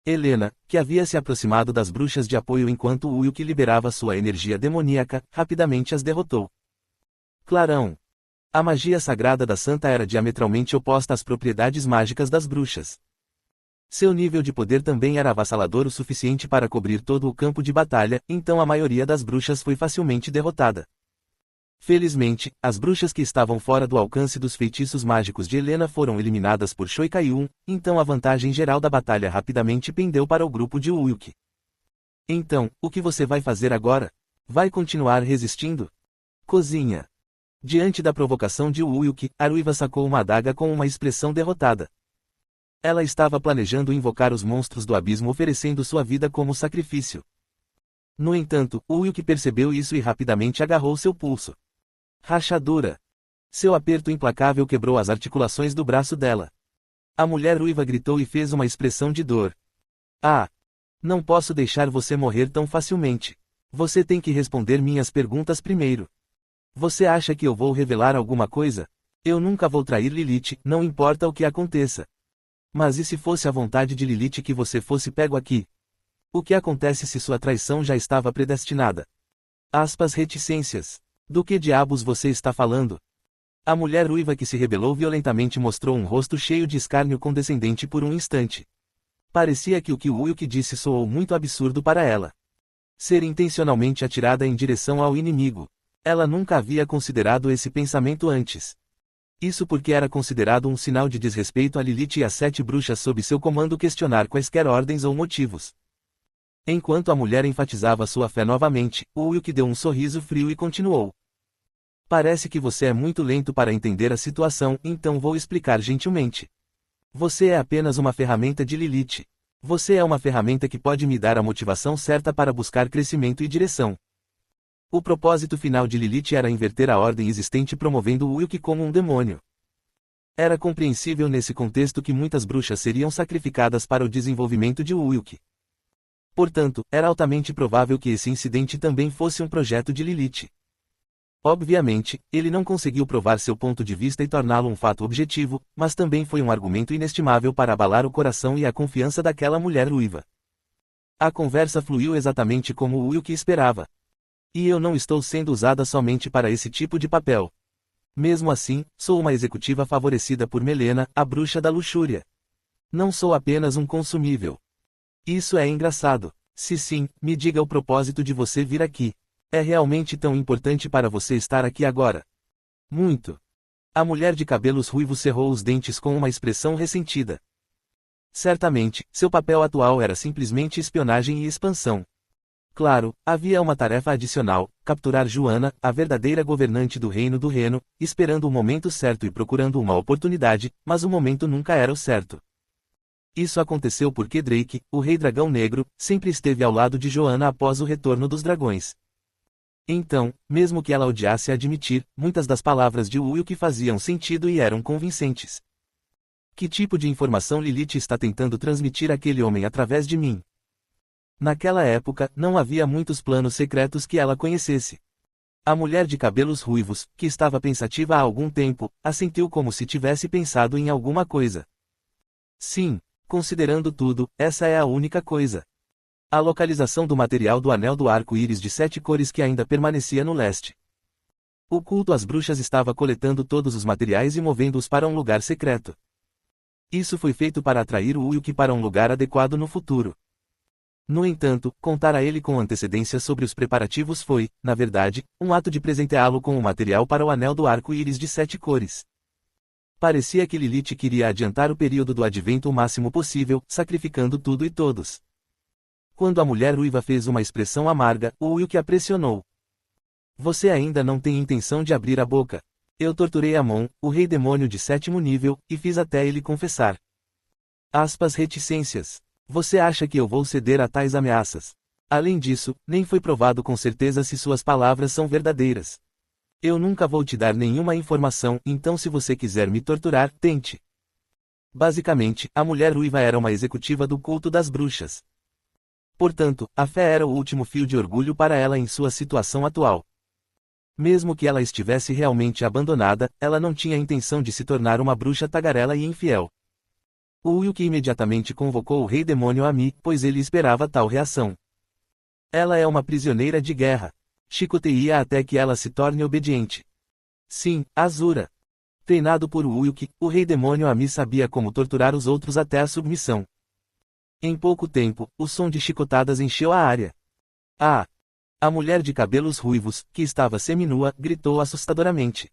Helena, que havia se aproximado das bruxas de apoio enquanto o Uyuki liberava sua energia demoníaca, rapidamente as derrotou. Clarão. A magia sagrada da santa era diametralmente oposta às propriedades mágicas das bruxas. Seu nível de poder também era avassalador o suficiente para cobrir todo o campo de batalha, então a maioria das bruxas foi facilmente derrotada. Felizmente, as bruxas que estavam fora do alcance dos feitiços mágicos de Helena foram eliminadas por Shoikaiun, então a vantagem geral da batalha rapidamente pendeu para o grupo de Uyuki. Então, o que você vai fazer agora? Vai continuar resistindo? Cozinha. Diante da provocação de Uyuki, a ruiva sacou uma adaga com uma expressão derrotada. Ela estava planejando invocar os monstros do abismo oferecendo sua vida como sacrifício. No entanto, Uyuki percebeu isso e rapidamente agarrou seu pulso. Rachadura. Seu aperto implacável quebrou as articulações do braço dela. A mulher ruiva gritou e fez uma expressão de dor. Ah! Não posso deixar você morrer tão facilmente. Você tem que responder minhas perguntas primeiro. Você acha que eu vou revelar alguma coisa? Eu nunca vou trair Lilith, não importa o que aconteça. Mas e se fosse a vontade de Lilith que você fosse pego aqui? O que acontece se sua traição já estava predestinada? Aspas reticências. Do que diabos você está falando? A mulher ruiva que se rebelou violentamente mostrou um rosto cheio de escárnio condescendente por um instante. Parecia que o Uyuki disse soou muito absurdo para ela. Ser intencionalmente atirada em direção ao inimigo. Ela nunca havia considerado esse pensamento antes. Isso porque era considerado um sinal de desrespeito a Lilith e as 7 bruxas sob seu comando questionar quaisquer ordens ou motivos. Enquanto a mulher enfatizava sua fé novamente, o Uyuki deu um sorriso frio e continuou. Parece que você é muito lento para entender a situação, então vou explicar gentilmente. Você é apenas uma ferramenta de Lilith. Você é uma ferramenta que pode me dar a motivação certa para buscar crescimento e direção. O propósito final de Lilith era inverter a ordem existente promovendo o Uyuki como um demônio. Era compreensível nesse contexto que muitas bruxas seriam sacrificadas para o desenvolvimento de Uyuki. Portanto, era altamente provável que esse incidente também fosse um projeto de Lilith. Obviamente, ele não conseguiu provar seu ponto de vista e torná-lo um fato objetivo, mas também foi um argumento inestimável para abalar o coração e a confiança daquela mulher ruiva. A conversa fluiu exatamente como o Uyuki esperava. E eu não estou sendo usada somente para esse tipo de papel. Mesmo assim, sou uma executiva favorecida por Melena, a bruxa da luxúria. Não sou apenas um consumível. Isso é engraçado. Se sim, me diga o propósito de você vir aqui. É realmente tão importante para você estar aqui agora? Muito. A mulher de cabelos ruivos cerrou os dentes com uma expressão ressentida. Certamente, seu papel atual era simplesmente espionagem e expansão. Claro, havia uma tarefa adicional, capturar Joana, a verdadeira governante do Reino do Reno, esperando o momento certo e procurando uma oportunidade, mas o momento nunca era o certo. Isso aconteceu porque Drake, o Rei Dragão Negro, sempre esteve ao lado de Joanna após o retorno dos dragões. Então, mesmo que ela odiasse admitir, muitas das palavras de Wilk faziam sentido e eram convincentes. Que tipo de informação Lilith está tentando transmitir àquele homem através de mim? Naquela época, não havia muitos planos secretos que ela conhecesse. A mulher de cabelos ruivos, que estava pensativa há algum tempo, assentiu como se tivesse pensado em alguma coisa. Sim, considerando tudo, essa é a única coisa. A localização do material do anel do arco-íris de 7 cores que ainda permanecia no leste. O culto às bruxas estava coletando todos os materiais e movendo-os para um lugar secreto. Isso foi feito para atrair o Wilk para um lugar adequado no futuro. No entanto, contar a ele com antecedência sobre os preparativos foi, na verdade, um ato de presenteá-lo com o material para o anel do arco-íris de 7 cores. Parecia que Lilith queria adiantar o período do advento o máximo possível, sacrificando tudo e todos. Quando a mulher ruiva fez uma expressão amarga, o Wilk a pressionou. Você ainda não tem intenção de abrir a boca. Eu torturei Amon, o rei demônio de 7º nível, e fiz até ele confessar. Aspas reticências. Você acha que eu vou ceder a tais ameaças? Além disso, nem foi provado com certeza se suas palavras são verdadeiras. Eu nunca vou te dar nenhuma informação, então se você quiser me torturar, tente. Basicamente, a mulher ruiva era uma executiva do culto das bruxas. Portanto, a fé era o último fio de orgulho para ela em sua situação atual. Mesmo que ela estivesse realmente abandonada, ela não tinha intenção de se tornar uma bruxa tagarela e infiel. O Wilk imediatamente convocou o rei demônio a Mi, pois ele esperava tal reação. Ela é uma prisioneira de guerra. Chicoteia até que ela se torne obediente. Sim, Azura. Treinado por Wilk, o rei demônio Ami sabia como torturar os outros até a submissão. Em pouco tempo, o som de chicotadas encheu a área. Ah! A mulher de cabelos ruivos, que estava seminua, gritou assustadoramente.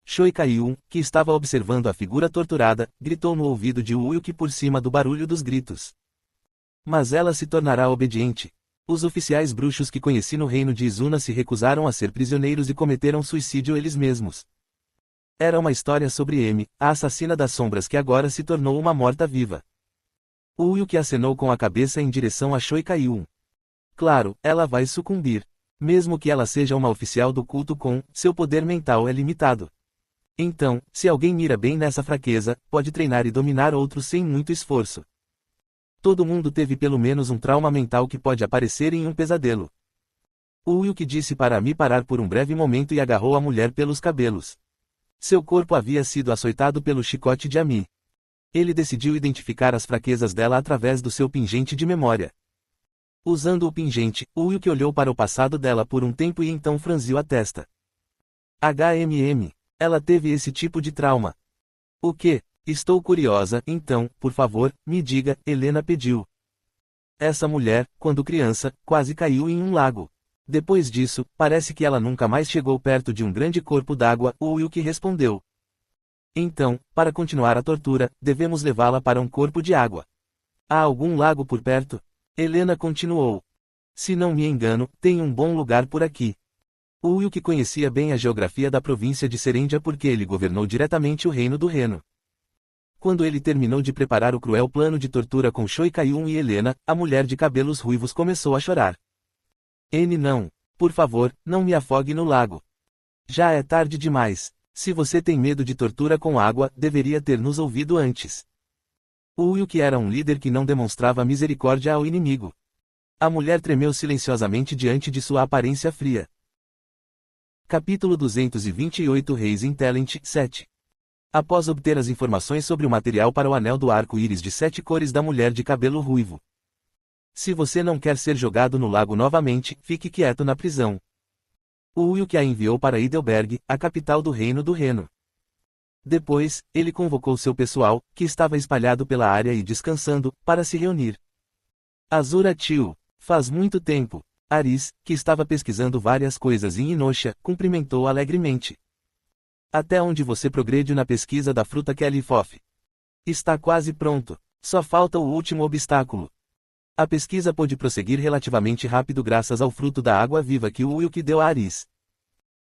Choi Kaiun, que estava observando a figura torturada, gritou no ouvido de Wilk por cima do barulho dos gritos. Mas ela se tornará obediente. Os oficiais bruxos que conheci no reino de Izuna se recusaram a ser prisioneiros e cometeram suicídio eles mesmos. Era uma história sobre Emi, a assassina das sombras que agora se tornou uma morta-viva. Wilk acenou com a cabeça em direção a Choi Kaiun. Claro, ela vai sucumbir. Mesmo que ela seja uma oficial do culto seu poder mental é limitado. Então, se alguém mira bem nessa fraqueza, pode treinar e dominar outros sem muito esforço. Todo mundo teve pelo menos um trauma mental que pode aparecer em um pesadelo. O Wilk disse para Mi parar por um breve momento e agarrou a mulher pelos cabelos. Seu corpo havia sido açoitado pelo chicote de Ami. Ele decidiu identificar as fraquezas dela através do seu pingente de memória. Usando o pingente, o Wilk olhou para o passado dela por um tempo e então franziu a testa. Ela teve esse tipo de trauma. O quê? Estou curiosa, então, por favor, me diga, Helena pediu. Essa mulher, quando criança, quase caiu em um lago. Depois disso, parece que ela nunca mais chegou perto de um grande corpo d'água, o Wilk respondeu. Então, para continuar a tortura, devemos levá-la para um corpo de água. Há algum lago por perto? Helena continuou. Se não me engano, tem um bom lugar por aqui. O Wilk conhecia bem a geografia da província de Serendia porque ele governou diretamente o reino do Reno. Quando ele terminou de preparar o cruel plano de tortura com Choi Kaiun e Helena, a mulher de cabelos ruivos começou a chorar. Não. Por favor, não me afogue no lago. Já é tarde demais. Se você tem medo de tortura com água, deveria ter nos ouvido antes. O Wilk era um líder que não demonstrava misericórdia ao inimigo. A mulher tremeu silenciosamente diante de sua aparência fria. Capítulo 228 Reis em Talent 7. Após obter as informações sobre o material para o anel do arco-íris de 7 cores da mulher de cabelo ruivo. Se você não quer ser jogado no lago novamente, fique quieto na prisão. O Wilk a enviou para Heidelberg, a capital do reino do Reno. Depois, ele convocou seu pessoal, que estava espalhado pela área e descansando, para se reunir. Azura Tio. Faz muito tempo. Aris, que estava pesquisando várias coisas em Inosha, cumprimentou alegremente. Até onde você progrediu na pesquisa da fruta Kellyfof? Está quase pronto. Só falta o último obstáculo. A pesquisa pôde prosseguir relativamente rápido graças ao fruto da água viva que o Wilk deu a Aris.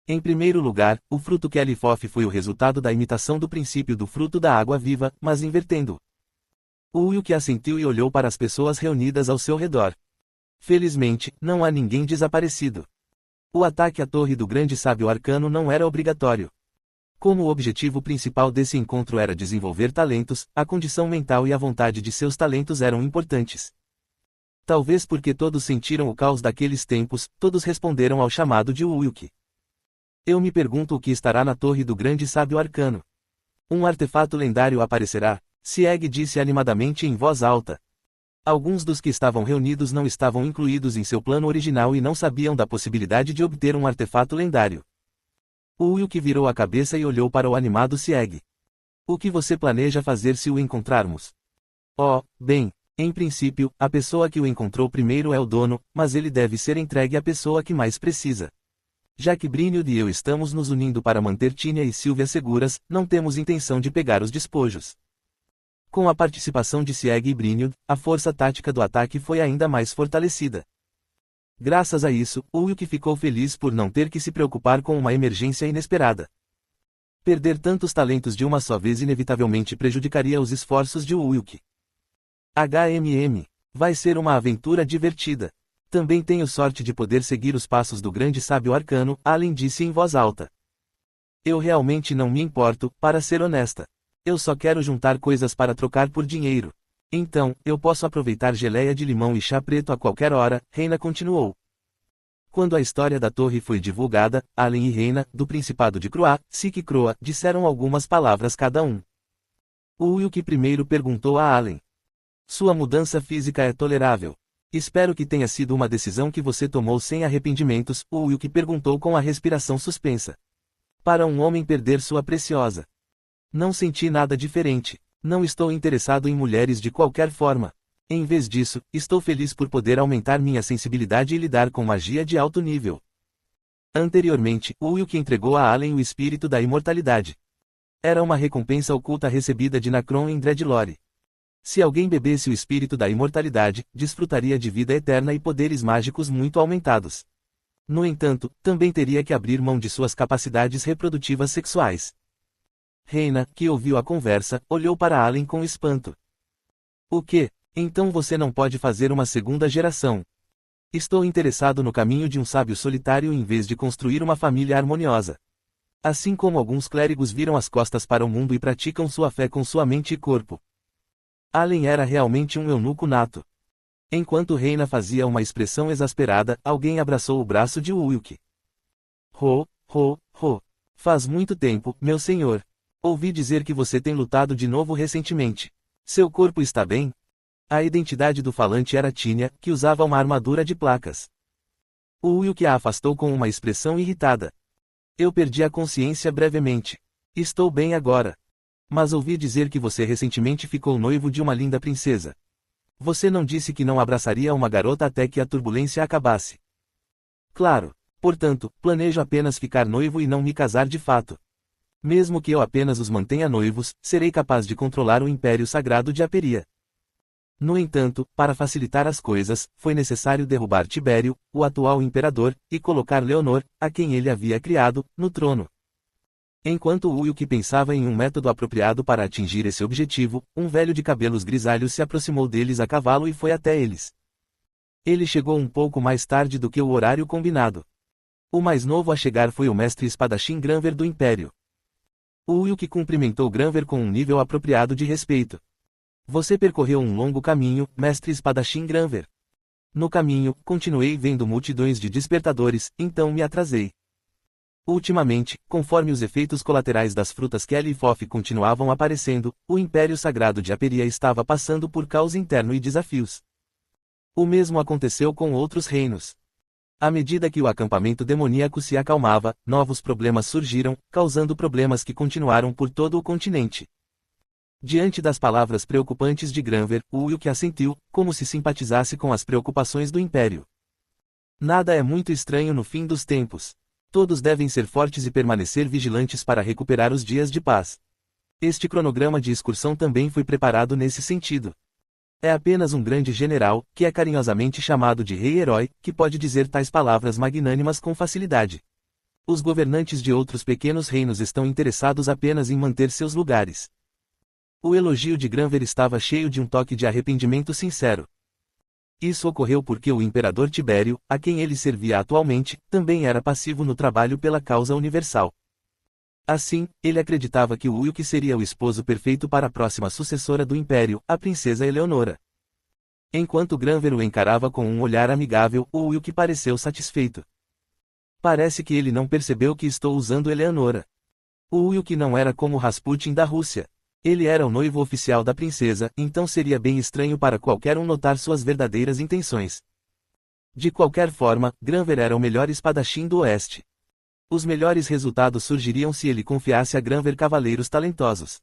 Em primeiro lugar, o fruto Kellyfof foi o resultado da imitação do princípio do fruto da água viva, mas invertendo. O Wilk assentiu e olhou para as pessoas reunidas ao seu redor. Felizmente, não há ninguém desaparecido. O ataque à torre do grande sábio arcano não era obrigatório. Como o objetivo principal desse encontro era desenvolver talentos, a condição mental e a vontade de seus talentos eram importantes. Talvez porque todos sentiram o caos daqueles tempos, todos responderam ao chamado de Wilk. Eu me pergunto o que estará na torre do grande sábio arcano. Um artefato lendário aparecerá, Sieg disse animadamente em voz alta. Alguns dos que estavam reunidos não estavam incluídos em seu plano original e não sabiam da possibilidade de obter um artefato lendário. O Wilk virou a cabeça e olhou para o animado Sieg. O que você planeja fazer se o encontrarmos? Oh, bem, em princípio, a pessoa que o encontrou primeiro é o dono, mas ele deve ser entregue à pessoa que mais precisa. Já que Brynhild e eu estamos nos unindo para manter Tinia e Sylvia seguras, não temos intenção de pegar os despojos. Com a participação de Sieg e Brynhild, a força tática do ataque foi ainda mais fortalecida. Graças a isso, o Wilk ficou feliz por não ter que se preocupar com uma emergência inesperada. Perder tantos talentos de uma só vez inevitavelmente prejudicaria os esforços de Wilk. Vai ser uma aventura divertida. Também tenho sorte de poder seguir os passos do grande sábio arcano, Allen disse em voz alta. Eu realmente não me importo, para ser honesta. Eu só quero juntar coisas para trocar por dinheiro. Então, eu posso aproveitar geleia de limão e chá preto a qualquer hora, Reina continuou. Quando a história da torre foi divulgada, Allen e Reina, do Principado de Croá, Sik e Croa, disseram algumas palavras cada um. O Wilk primeiro perguntou a Allen. Sua mudança física é tolerável. Espero que tenha sido uma decisão que você tomou sem arrependimentos, o Wilk perguntou com a respiração suspensa. Para um homem perder sua preciosa. Não senti nada diferente. Não estou interessado em mulheres de qualquer forma. Em vez disso, estou feliz por poder aumentar minha sensibilidade e lidar com magia de alto nível. Anteriormente, o Wilk entregou a Allen o espírito da imortalidade. Era uma recompensa oculta recebida de Nacron em Dreadlore. Se alguém bebesse o espírito da imortalidade, desfrutaria de vida eterna e poderes mágicos muito aumentados. No entanto, também teria que abrir mão de suas capacidades reprodutivas sexuais. Reina, que ouviu a conversa, olhou para Allen com espanto. O quê? Então você não pode fazer uma segunda geração. Estou interessado no caminho de um sábio solitário em vez de construir uma família harmoniosa. Assim como alguns clérigos viram as costas para o mundo e praticam sua fé com sua mente e corpo. Allen era realmente um eunuco nato. Enquanto Reina fazia uma expressão exasperada, alguém abraçou o braço de Wilk. Ho. Faz muito tempo, meu senhor. Ouvi dizer que você tem lutado de novo recentemente. Seu corpo está bem? A identidade do falante era Tinia, que usava uma armadura de placas. O Wilk a afastou com uma expressão irritada. Eu perdi a consciência brevemente. Estou bem agora. Mas ouvi dizer que você recentemente ficou noivo de uma linda princesa. Você não disse que não abraçaria uma garota até que a turbulência acabasse. Claro. Portanto, planejo apenas ficar noivo e não me casar de fato. Mesmo que eu apenas os mantenha noivos, serei capaz de controlar o Império Sagrado de Aperia. No entanto, para facilitar as coisas, foi necessário derrubar Tibério, o atual imperador, e colocar Leonor, a quem ele havia criado, no trono. Enquanto Wilk pensava em um método apropriado para atingir esse objetivo, um velho de cabelos grisalhos se aproximou deles a cavalo e foi até eles. Ele chegou um pouco mais tarde do que o horário combinado. O mais novo a chegar foi o mestre espadachim Granver do Império. O Wilk cumprimentou Granver com um nível apropriado de respeito. Você percorreu um longo caminho, mestre espadachim Granver. No caminho, continuei vendo multidões de despertadores, então me atrasei. Ultimamente, conforme os efeitos colaterais das frutas Kelly e Fof continuavam aparecendo, o Império Sagrado de Aperia estava passando por caos interno e desafios. O mesmo aconteceu com outros reinos. À medida que o acampamento demoníaco se acalmava, novos problemas surgiram, causando problemas que continuaram por todo o continente. Diante das palavras preocupantes de Granver, Wilk assentiu, como se simpatizasse com as preocupações do Império. Nada é muito estranho no fim dos tempos. Todos devem ser fortes e permanecer vigilantes para recuperar os dias de paz. Este cronograma de excursão também foi preparado nesse sentido. É apenas um grande general, que é carinhosamente chamado de rei-herói, que pode dizer tais palavras magnânimas com facilidade. Os governantes de outros pequenos reinos estão interessados apenas em manter seus lugares. O elogio de Granver estava cheio de um toque de arrependimento sincero. Isso ocorreu porque o imperador Tibério, a quem ele servia atualmente, também era passivo no trabalho pela causa universal. Assim, ele acreditava que Wilk seria o esposo perfeito para a próxima sucessora do império, a princesa Eleonora. Enquanto Granver o encarava com um olhar amigável, o Wilk pareceu satisfeito. Parece que ele não percebeu que estou usando Eleonora. O Wilk não era como Rasputin da Rússia. Ele era o noivo oficial da princesa, então seria bem estranho para qualquer um notar suas verdadeiras intenções. De qualquer forma, Granver era o melhor espadachim do Oeste. Os melhores resultados surgiriam se ele confiasse a Granver cavaleiros talentosos.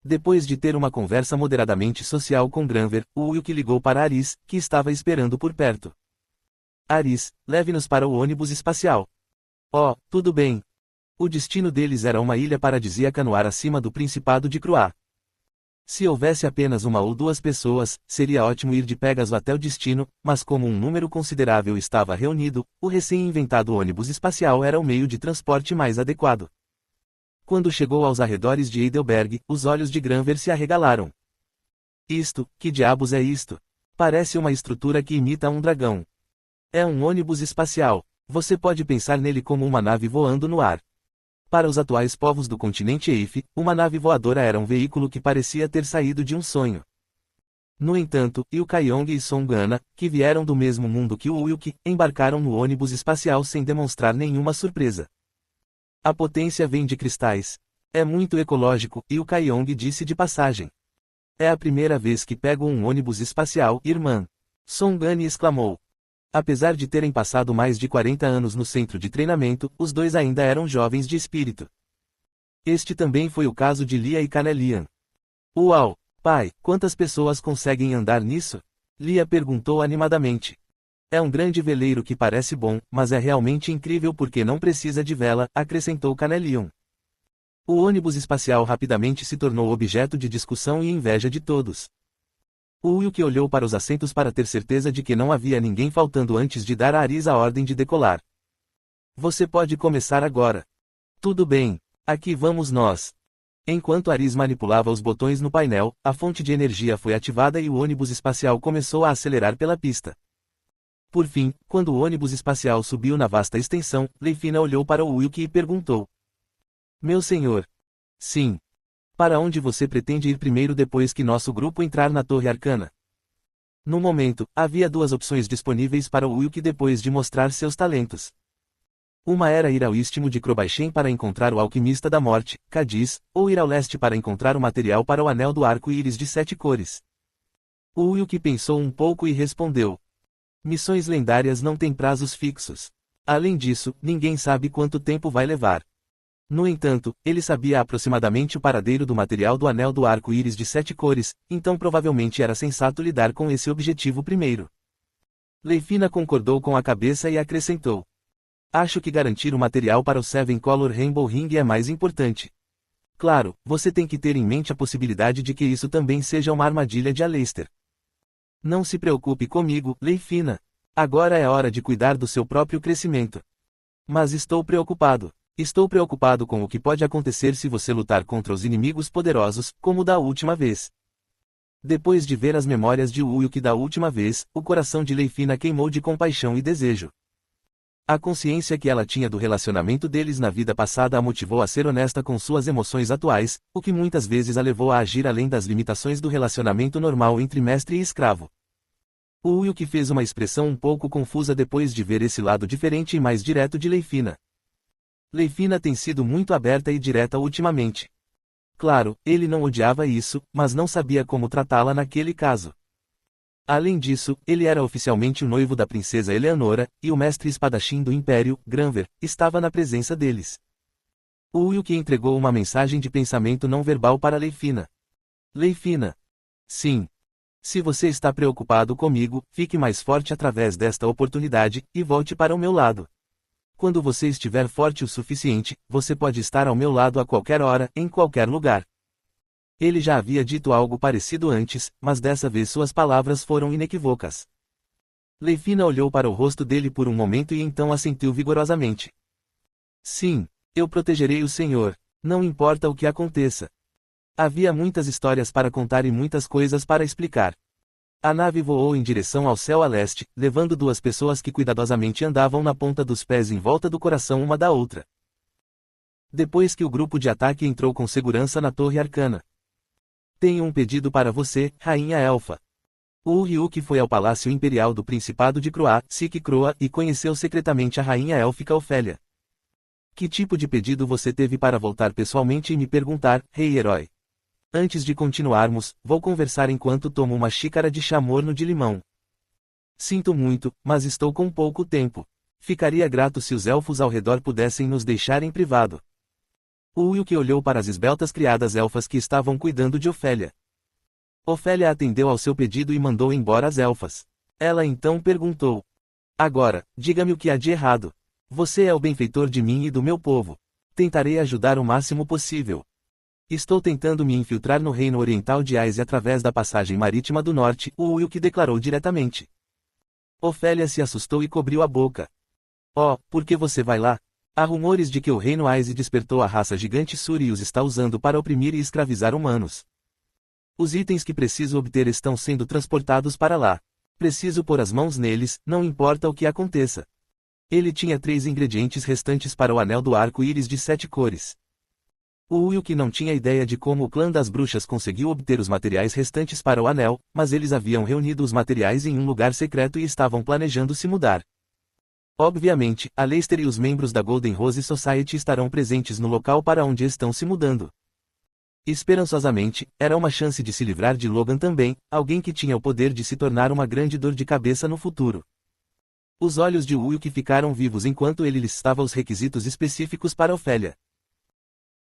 Depois de ter uma conversa moderadamente social com Granver, o Wilk ligou para Aris, que estava esperando por perto. Aris, leve-nos para o ônibus espacial. Oh, tudo bem. O destino deles era uma ilha paradisíaca no ar acima do Principado de Croá. Se houvesse apenas uma ou duas pessoas, seria ótimo ir de Pegasus até o destino, mas como um número considerável estava reunido, o recém-inventado ônibus espacial era o meio de transporte mais adequado. Quando chegou aos arredores de Heidelberg, os olhos de Granver se arregalaram. Que diabos é isto? Parece uma estrutura que imita um dragão. É um ônibus espacial. Você pode pensar nele como uma nave voando no ar. Para os atuais povos do continente Eif, uma nave voadora era um veículo que parecia ter saído de um sonho. No entanto, Ilkayong e Songana, que vieram do mesmo mundo que o Wilk, embarcaram no ônibus espacial sem demonstrar nenhuma surpresa. A potência vem de cristais. É muito ecológico, Ilkayong disse de passagem. É a primeira vez que pego um ônibus espacial, irmã. Songani exclamou. Apesar de terem passado mais de 40 anos no centro de treinamento, os dois ainda eram jovens de espírito. Este também foi o caso de Lia e Canelian. Uau! Pai, quantas pessoas conseguem andar nisso? Lia perguntou animadamente. É um grande veleiro que parece bom, mas é realmente incrível porque não precisa de vela, acrescentou Canelian. O ônibus espacial rapidamente se tornou objeto de discussão e inveja de todos. O Wilk olhou para os assentos para ter certeza de que não havia ninguém faltando antes de dar a Aris a ordem de decolar. Você pode começar agora. Tudo bem, aqui vamos nós. Enquanto Aris manipulava os botões no painel, a fonte de energia foi ativada e o ônibus espacial começou a acelerar pela pista. Por fim, quando o ônibus espacial subiu na vasta extensão, Leifina olhou para o Wilk e perguntou. Meu senhor. Sim. Para onde você pretende ir primeiro depois que nosso grupo entrar na Torre Arcana? No momento, havia duas opções disponíveis para o Wilk depois de mostrar seus talentos. Uma era ir ao istmo de Crobaixen para encontrar o alquimista da morte, Cadiz, ou ir ao leste para encontrar o material para o anel do arco-íris de 7 cores. O Wilk pensou um pouco e respondeu. Missões lendárias não têm prazos fixos. Além disso, ninguém sabe quanto tempo vai levar. No entanto, ele sabia aproximadamente o paradeiro do material do anel do arco-íris de 7 cores, então provavelmente era sensato lidar com esse objetivo primeiro. Leifina concordou com a cabeça e acrescentou. Acho que garantir o material para o Seven Color Rainbow Ring é mais importante. Claro, você tem que ter em mente a possibilidade de que isso também seja uma armadilha de Aleister. Não se preocupe comigo, Leifina. Agora é hora de cuidar do seu próprio crescimento. Mas estou preocupado. Estou preocupado com o que pode acontecer se você lutar contra os inimigos poderosos, como da última vez. Depois de ver as memórias de Wilk da última vez, o coração de Leifina queimou de compaixão e desejo. A consciência que ela tinha do relacionamento deles na vida passada a motivou a ser honesta com suas emoções atuais, o que muitas vezes a levou a agir além das limitações do relacionamento normal entre mestre e escravo. O Wilk fez uma expressão um pouco confusa depois de ver esse lado diferente e mais direto de Leifina. Leifina tem sido muito aberta e direta ultimamente. Claro, ele não odiava isso, mas não sabia como tratá-la naquele caso. Além disso, ele era oficialmente o noivo da princesa Eleonora, e o mestre espadachim do Império, Granver, estava na presença deles. O Wilk entregou uma mensagem de pensamento não verbal para Leifina. Leifina. Sim. Se você está preocupado comigo, fique mais forte através desta oportunidade, e volte para o meu lado. Quando você estiver forte o suficiente, você pode estar ao meu lado a qualquer hora, em qualquer lugar. Ele já havia dito algo parecido antes, mas dessa vez suas palavras foram inequívocas. Leifina olhou para o rosto dele por um momento e então assentiu vigorosamente. Sim, eu protegerei o senhor, não importa o que aconteça. Havia muitas histórias para contar e muitas coisas para explicar. A nave voou em direção ao céu a leste, levando duas pessoas que cuidadosamente andavam na ponta dos pés em volta do coração uma da outra. Depois que o grupo de ataque entrou com segurança na Torre Arcana. Tenho um pedido para você, Rainha Elfa. O Ryuk foi ao Palácio Imperial do Principado de Croá, Sik Croa, e conheceu secretamente a Rainha Élfica Ofélia. Que tipo de pedido você teve para voltar pessoalmente e me perguntar, Rei Herói? Antes de continuarmos, vou conversar enquanto tomo uma xícara de chá morno de limão. Sinto muito, mas estou com pouco tempo. Ficaria grato se os elfos ao redor pudessem nos deixar em privado. O Ryuk olhou para as esbeltas criadas elfas que estavam cuidando de Ofélia. Ofélia atendeu ao seu pedido e mandou embora as elfas. Ela então perguntou. Agora, diga-me o que há de errado. Você é o benfeitor de mim e do meu povo. Tentarei ajudar o máximo possível. Estou tentando me infiltrar no reino oriental de Aise através da passagem marítima do norte, o Ryuk declarou diretamente. Ofélia se assustou e cobriu a boca. Oh, por que você vai lá? Há rumores de que o reino Aise despertou a raça gigante Suri e os está usando para oprimir e escravizar humanos. Os itens que preciso obter estão sendo transportados para lá. Preciso pôr as mãos neles, não importa o que aconteça. Ele tinha 3 ingredientes restantes para o anel do arco-íris de 7 cores. O Ryuk não tinha ideia de como o clã das bruxas conseguiu obter os materiais restantes para o anel, mas eles haviam reunido os materiais em um lugar secreto e estavam planejando se mudar. Obviamente, Aleister e os membros da Golden Rose Society estarão presentes no local para onde estão se mudando. Esperançosamente, era uma chance de se livrar de Logan também, alguém que tinha o poder de se tornar uma grande dor de cabeça no futuro. Os olhos de Ryuk ficaram vivos enquanto ele listava os requisitos específicos para Ofélia.